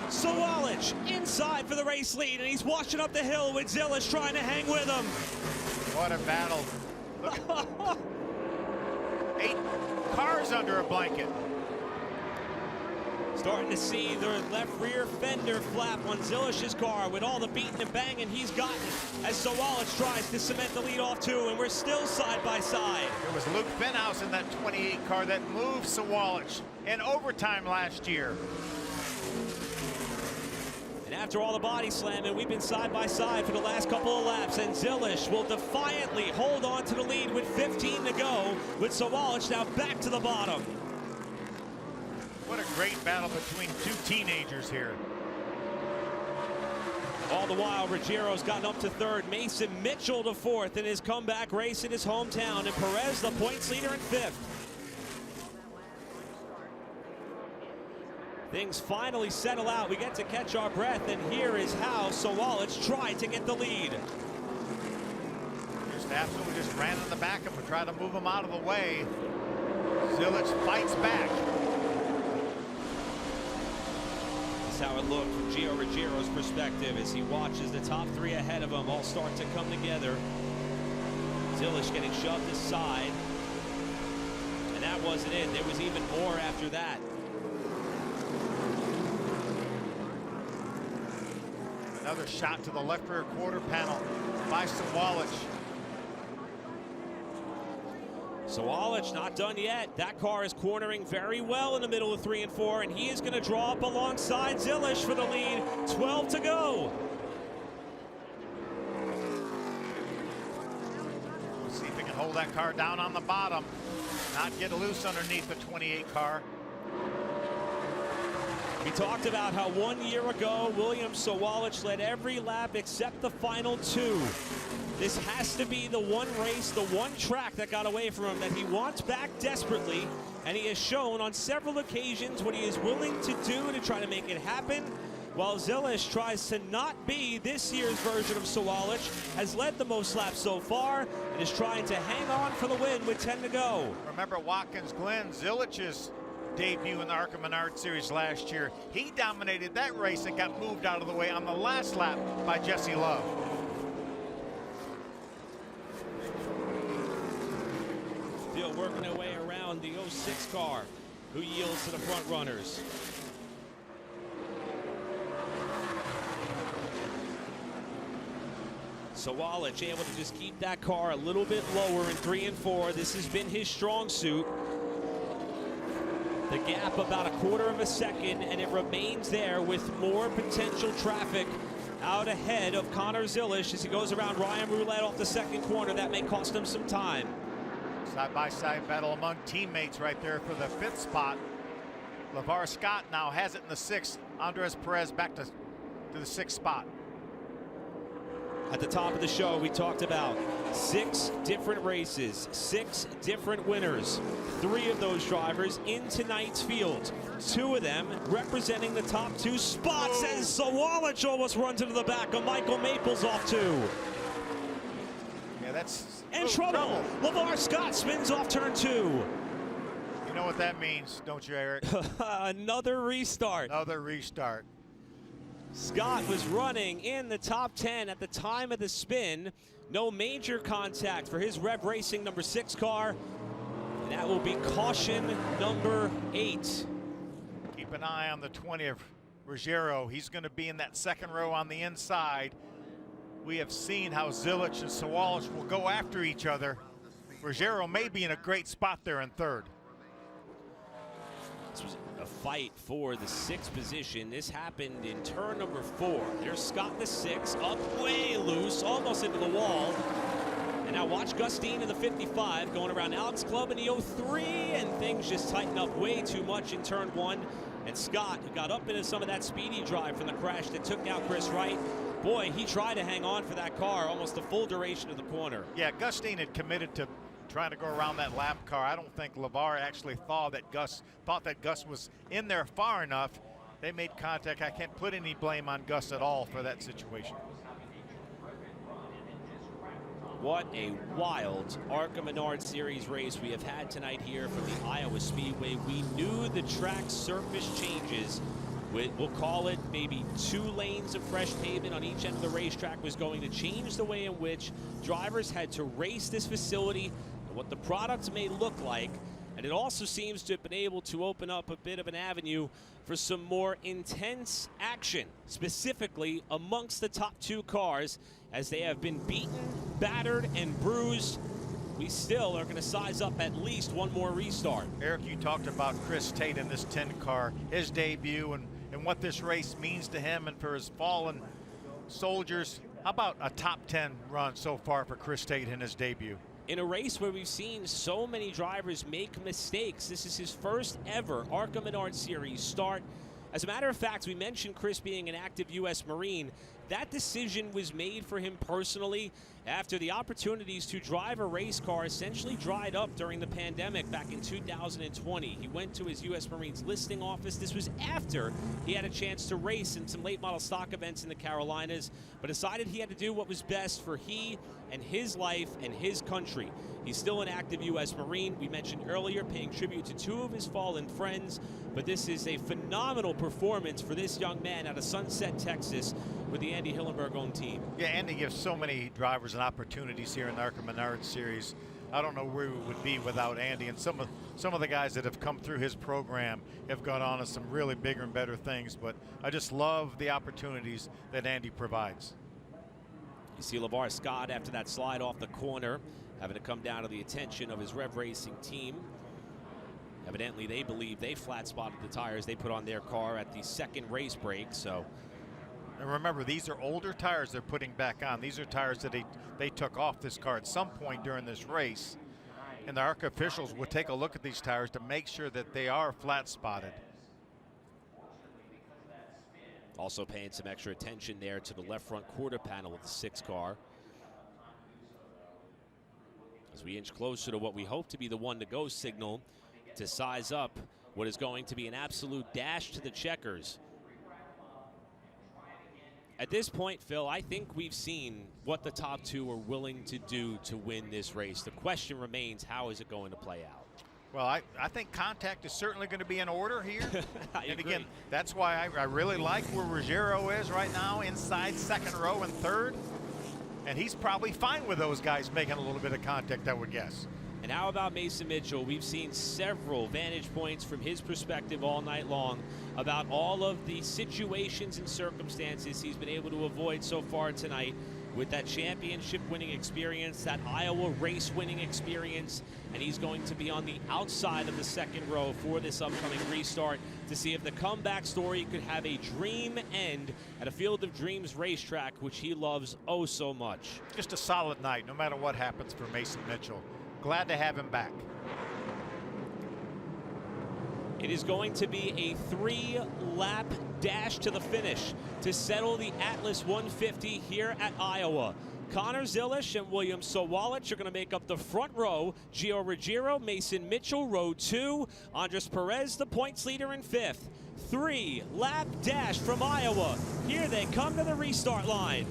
Sawalich inside for the race lead, and he's washing up the hill with Zilish trying to hang with him. What a battle. Look. 8 cars under a blanket. Starting to see the left rear fender flap on Zilish's car with all the beating and banging he's gotten as Sawalich tries to cement the lead off too, and we're still side by side. It was Luke Fenhaus in that 28 car that moved Sawalich in overtime last year. And after all the body slamming, we've been side by side for the last couple of laps, and Zilish will defiantly hold on to the lead with 15 to go, with Sawalich now back to the bottom. What a great battle between two teenagers here. All the while, Ruggiero's gotten up to third, Mason Mitchell to fourth in his comeback race in his hometown, and Perez the points leader in fifth. Things finally settle out. We get to catch our breath, and here is how Sawalich tried to get the lead. Just absolutely just ran in the back of him, tried to move him out of the way. Zilish fights back. That's how it looked from Gio Ruggiero's perspective as he watches the top three ahead of him all start to come together. Zilish getting shoved aside. And that wasn't it. There was even more after that. Another shot to the left rear quarter panel by Sawalich. Sawalich not done yet. That car is cornering very well in the middle of 3 and 4, and he is going to draw up alongside Zilish for the lead. 12 to go. Let's see if he can hold that car down on the bottom, not get loose underneath the 28 car. We talked about how 1 year ago, William Sawalich led every lap except the final 2. This has to be the one race, the one track that got away from him that he wants back desperately, and he has shown on several occasions what he is willing to do to try to make it happen, while Zilish tries to not be this year's version of Sawalich, has led the most laps so far, and is trying to hang on for the win with 10 to go. Remember Watkins Glen, Zilich's debut in the ARCA Menards Series last year. He dominated that race and got moved out of the way on the last lap by Jesse Love. Still working their way around the 06 car, who yields to the front runners. Sawalich able to just keep that car a little bit lower in 3 and 4. This has been his strong suit. The gap about a quarter of a second, and it remains there with more potential traffic out ahead of Connor Zilisch as he goes around Ryan Roulette off the second corner. That may cost him some time. Side-by-side battle among teammates right there for the 5th spot. LeVar Scott now has it in the 6th. Andres Perez back to the 6th spot. At the top of the show, we talked about 6 different races, 6 different winners. 3 of those drivers in tonight's field. 2 of them representing the top 2 spots as Sawalich almost runs into the back of Michael Maples off 2. Yeah, that's in trouble. LeVar Scott spins off turn 2. You know what that means, don't you, Eric? Another restart. Another restart. Scott was running in the top 10 at the time of the spin. No major contact for his Rev Racing number 6 car. And that will be caution number 8. Keep an eye on the 20 of Ruggiero. He's going to be in that 2nd row on the inside. We have seen how Zilisch and Sawalich will go after each other. Ruggiero may be in a great spot there in 3rd. This was a fight for the 6th position. This happened in turn number 4. There's Scott the 6, up way loose, almost into the wall. And now watch Gustine in the 55 going around Alex Club in the 03, and things just tighten up way too much in turn 1. And Scott, who got up into some of that speedy drive from the crash that took out Chris Wright, boy, he tried to hang on for that car almost the full duration of the corner. Yeah, Gustine had committed to trying to go around that lap car. I don't think LeVar actually thought that Gus was in there far enough. They made contact. I can't put any blame on Gus at all for that situation. What a wild ARCA Menards Series race we have had tonight here from the Iowa Speedway. We knew the track surface changes. We'll call it maybe 2 lanes of fresh pavement on each end of the racetrack was going to change the way in which drivers had to race this facility and what the products may look like. And it also seems to have been able to open up a bit of an avenue for some more intense action, specifically amongst the top 2 cars as they have been beaten, battered, and bruised. We still are going to size up at least one more restart. Eric, you talked about Chris Tate in this 10 car, his debut, and what this race means to him and for his fallen soldiers. How about a top 10 run so far for Chris Tate in his debut? In a race where we've seen so many drivers make mistakes, this is his first ever ARCA Menards Series start. As a matter of fact, we mentioned Chris being an active U.S. Marine. That decision was made for him personally after the opportunities to drive a race car essentially dried up during the pandemic back in 2020. He went to his U.S. Marines listing office. This was after he had a chance to race in some late model stock events in the Carolinas, but decided he had to do what was best for he and his life and his country. He's still an active U.S. Marine. We mentioned earlier paying tribute to 2 of his fallen friends, but this is a phenomenal performance for this young man out of Sunset, Texas, with the Andy Hillenberg-owned team. Yeah, Andy gives so many drivers an opportunities here in the ARCA Menards Series. I don't know where we would be without Andy, and some of the guys that have come through his program have gone on to some really bigger and better things, but I just love the opportunities that Andy provides. You see LeVar Scott after that slide off the corner, having to come down to the attention of his Rev Racing team. Evidently, they believe they flat spotted the tires they put on their car at the 2nd race break. So, and remember, these are older tires they're putting back on. These are tires that they took off this car at some point during this race. And the ARCA officials will take a look at these tires to make sure that they are flat spotted. also paying some extra attention there to the left front quarter panel of the 6 car. As we inch closer to what we hope to be the 1-to-go signal to size up what is going to be an absolute dash to the checkers. At this point, Phil, I think we've seen what the top 2 are willing to do to win this race. The question remains, how is it going to play out? Well, I think contact is certainly going to be in order here. And agree. Again, that's why I really like where Ruggiero is right now, inside 2nd row and 3rd. And he's probably fine with those guys making a little bit of contact, I would guess. And how about Mason Mitchell? We've seen several vantage points from his perspective all night long about all of the situations and circumstances he's been able to avoid so far tonight. with that championship winning experience, that Iowa race winning experience, and he's going to be on the outside of the second row for this upcoming restart to see if the comeback story could have a dream end at a Field of Dreams racetrack, which he loves oh so much. Just a solid night, no matter what happens for Mason Mitchell. Glad to have him back. It is going to be a 3-lap dash to the finish to settle the Atlas 150 here at Iowa. Connor Zilisch and William Sawalich are going to make up the front row. Gio Ruggiero, Mason Mitchell, row 2. Andres Perez, the points leader in 5th. 3-lap dash from Iowa. Here they come to the restart line.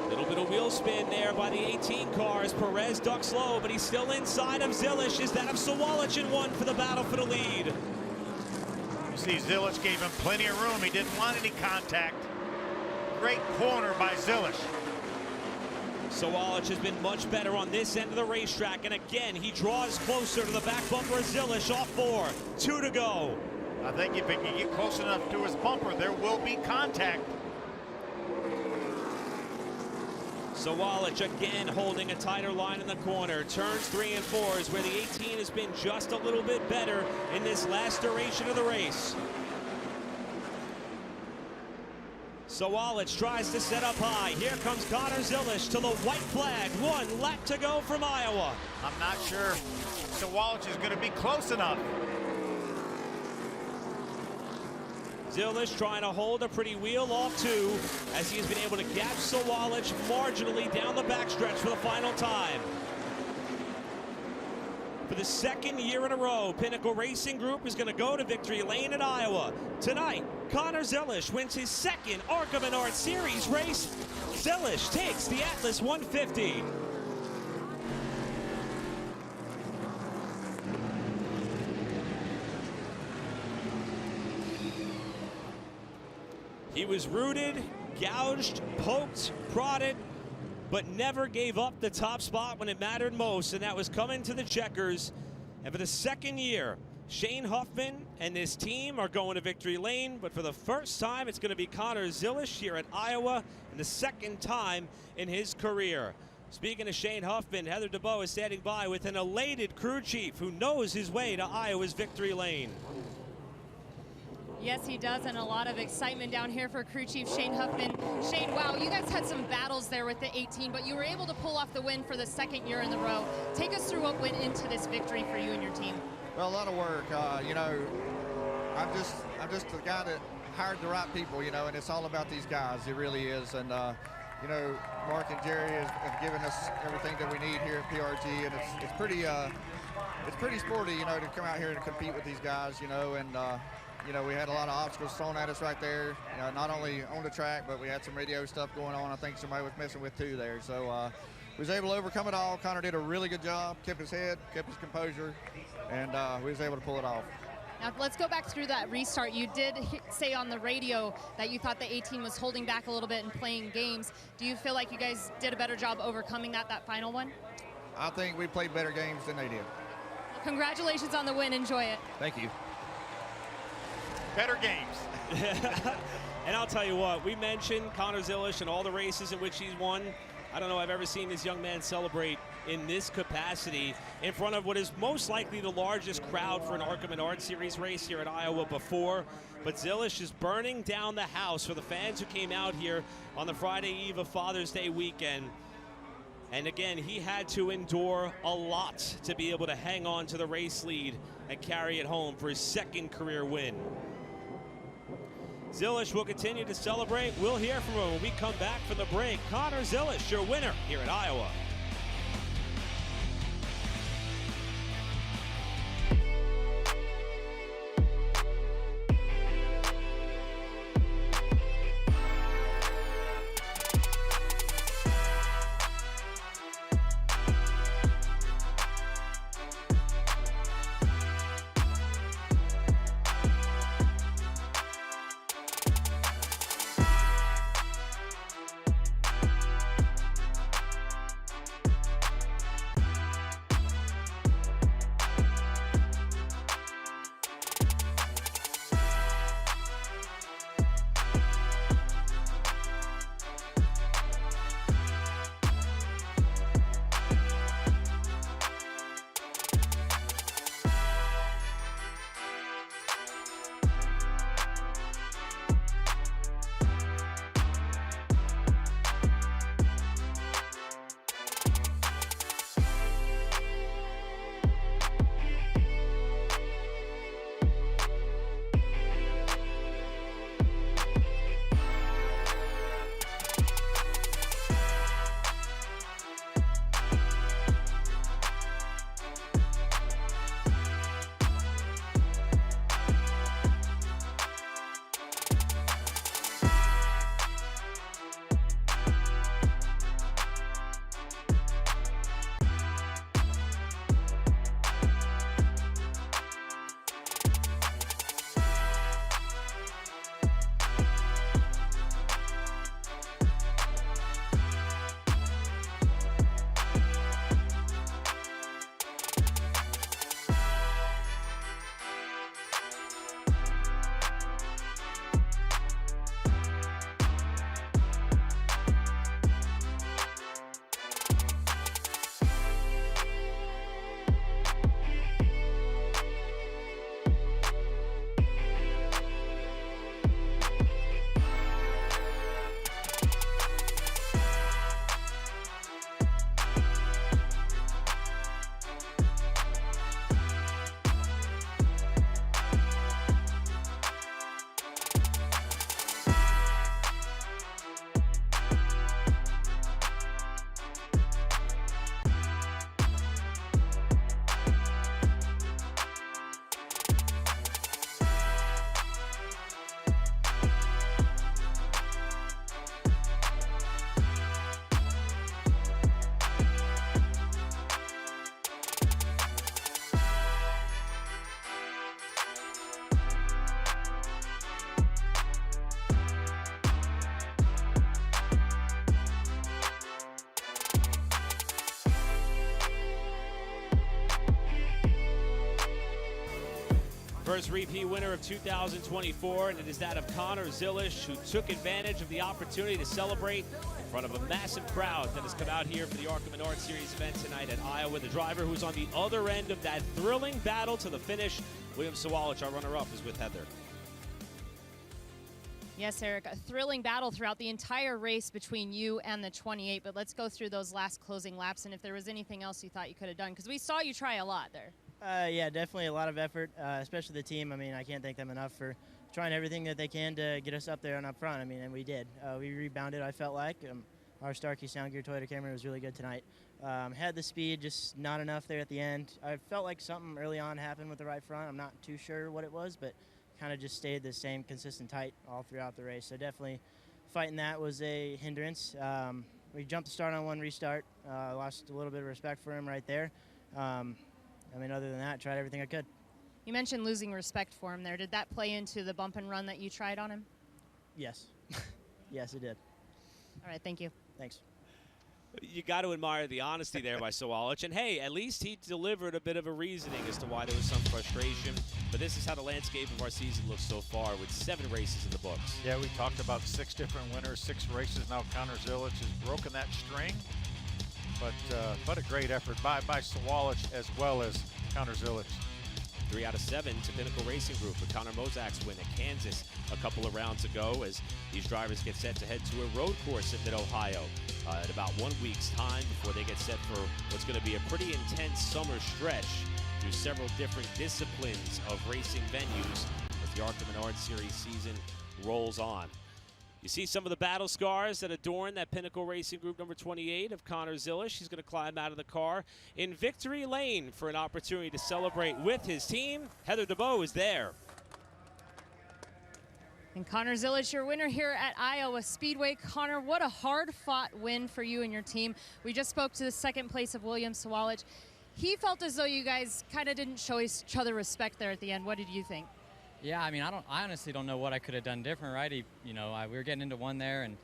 Little bit of wheel spin there by the 18 cars. Perez ducks low, but he's still inside of Zilisch. Is that of Sawalich in 1 for the battle for the lead? You see Zilisch gave him plenty of room. He didn't want any contact. Great corner by Zilisch. Sawalich has been much better on this end of the racetrack, and again, he draws closer to the back bumper of Zilisch off 4. 2 to go. I think if he can get close enough to his bumper, there will be contact. Sawalich again holding a tighter line in the corner. Turns 3 and 4 is where the 18 has been just a little bit better in this last duration of the race. Sawalich tries to set up high. Here comes Connor Zilisch to the white flag. 1 lap to go from Iowa. I'm not sure Sawalich is going to be close enough. Zilisch trying to hold a pretty wheel off 2 as he has been able to gap Sawalich marginally down the backstretch for the final time. For the 2nd year in a row, Pinnacle Racing Group is going to go to victory lane at Iowa. Tonight, Connor Zilisch wins his 2nd ARCA Menards Series race. Zilisch takes the Atlas 150. He was rooted, gouged, poked, prodded, but never gave up the top spot when it mattered most, and that was coming to the checkers. And for the 2nd year, Shane Huffman and this team are going to victory lane, but for the first time, it's going to be Connor Zilisch here at Iowa, and the 2nd time in his career. Speaking of Shane Huffman, Heather DeBow is standing by with an elated crew chief who knows his way to Iowa's victory lane. Yes, he does, and a lot of excitement down here for crew chief Shane Huffman. Shane, wow, you guys had some battles there with the 18, but you were able to pull off the win for the 2nd year in the row. Take us through what went into this victory for you and your team. Well, a lot of work. You know, I'm just the guy that hired the right people, you know, and it's all about these guys. It really is. And, you know, Mark and Jerry have given us everything that we need here at PRG, and it's pretty sporty, you know, to come out here and compete with these guys, you know, and you know, we had a lot of obstacles thrown at us right there, you know, not only on the track, but we had some radio stuff going on I think somebody was messing with too there. So we was able to overcome it all. Connor did a really good job, kept his head, kept his composure, and we was able to pull it off. Now, let's go back through that restart. You did say on the radio that you thought the 18 was holding back a little bit and playing games. Do you feel like you guys did a better job overcoming that final one? I think we played better games than they did. Congratulations on the win. Enjoy it. Thank you. Better games. And I'll tell you what, we mentioned Connor Zilisch and all the races in which he's won. I don't know I've ever seen this young man celebrate in this capacity in front of what is most likely the largest crowd for an ARCA Menards Series race here at Iowa before. But Zilisch is burning down the house for the fans who came out here on the Friday eve of Father's Day weekend. And again, he had to endure a lot to be able to hang on to the race lead and carry it home for his 2nd career win. Zilisch will continue to celebrate. We'll hear from him when we come back from the break. Connor Zilisch, your winner here at Iowa. First repeat winner of 2024, and it is that of Connor Zilish, who took advantage of the opportunity to celebrate in front of a massive crowd that has come out here for the ARCA Menards Series event tonight at Iowa. The driver who's on the other end of that thrilling battle to the finish, William Sawalich, our runner-up, is with Heather. Yes, Eric, a thrilling battle throughout the entire race between you and the 28, but let's go through those last closing laps and if there was anything else you thought you could have done, because we saw you try a lot there. Yeah, definitely a lot of effort, especially the team. I mean, I can't thank them enough for trying everything that they can to get us up there and up front. I mean, and we did. We rebounded, I felt like. Our Starkey Sound Gear Toyota Camry was really good tonight. Had the speed, just not enough there at the end. I felt like something early on happened with the right front. I'm not too sure what it was, but kind of just stayed the same consistent tight all throughout the race. So definitely fighting that was a hindrance. We jumped the start on one restart. Lost a little bit of respect for him right there. I mean, other than that, tried everything I could. You mentioned losing respect for him there. Did that play into the bump and run that you tried on him? Yes. Yes, it did. All right, thank you. Thanks. You got to admire the honesty there by Sawalich. And, hey, at least he delivered a bit of a reasoning as to why there was some frustration. But this is how the landscape of our season looks so far with 7 races in the books. Yeah, we talked about 6 different winners, 6 races. Now Connor Zilish has broken that string. But a great effort by Sawalich as well as Connor Zilish. 3 out of 7 to Pinnacle Racing Group with Connor Mozak's win at Kansas a couple of rounds ago as these drivers get set to head to a road course at Mid-Ohio in about 1 week's time before they get set for what's going to be a pretty intense summer stretch through several different disciplines of racing venues as the ARCA Menards Series season rolls on. You see some of the battle scars that adorn that Pinnacle Racing Group number 28 of Connor Zilish. He's going to climb out of the car in victory lane for an opportunity to celebrate with his team. Heather DeBow is there. And Connor Zilish, your winner here at Iowa Speedway. Connor, what a hard-fought win for you and your team. We just spoke to the second place of William Sawalich. He felt as though you guys kind of didn't show each other respect there at the end. What did you think? Yeah, I mean, I honestly don't know what I could have done different, right? We were getting into one there, and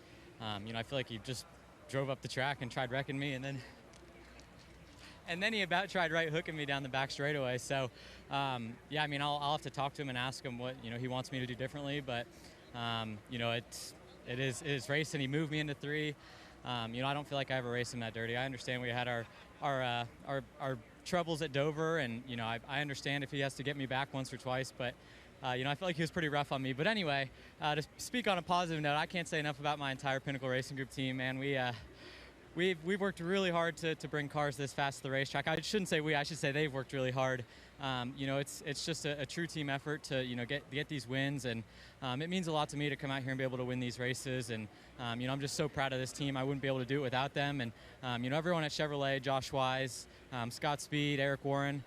I feel like he just drove up the track and tried wrecking me, and then he about tried right hooking me down the back straightaway. So, yeah, I mean, I'll have to talk to him and ask him what he wants me to do differently. But it is racing. He moved me into 3. I don't feel like I ever raced him that dirty. I understand we had our troubles at Dover, and I understand if he has to get me back once or twice, but. I felt like he was pretty rough on me. But anyway, to speak on a positive note, I can't say enough about my entire Pinnacle Racing Group team, man. We've worked really hard to bring cars this fast to the racetrack. I shouldn't say we, I should say they've worked really hard. It's just a true team effort to get these wins, and it means a lot to me to come out here and be able to win these races. And I'm just so proud of this team. I wouldn't be able to do it without them. And everyone at Chevrolet, Josh Wise, Scott Speed, Eric Warren,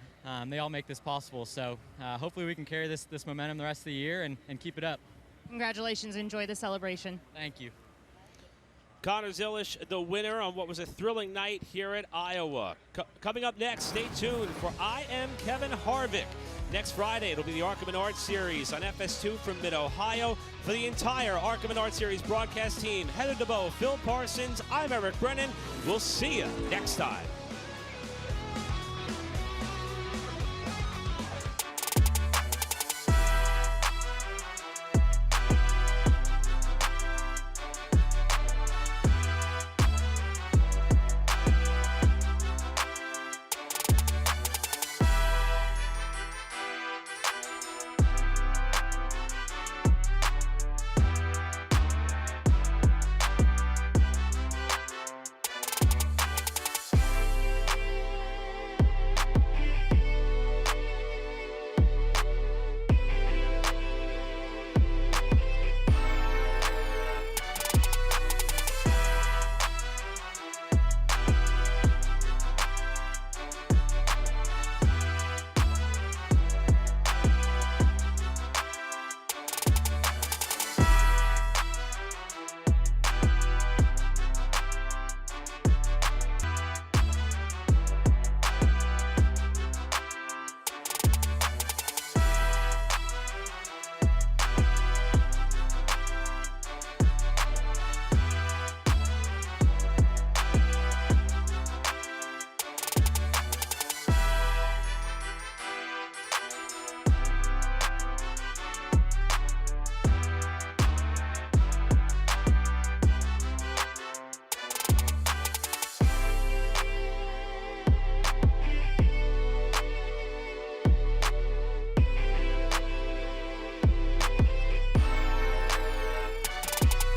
they all make this possible. So hopefully we can carry this momentum the rest of the year and keep it up. Congratulations. Enjoy the celebration. Thank you. Connor Zilish, the winner on what was a thrilling night here at Iowa. Coming up next, stay tuned for I Am Kevin Harvick. Next Friday, it'll be the ARCA Menards Series on FS2 from Mid-Ohio. For the entire ARCA Menards Series broadcast team, Heather DeBow, Phil Parsons, I'm Eric Brennan. We'll see you next time.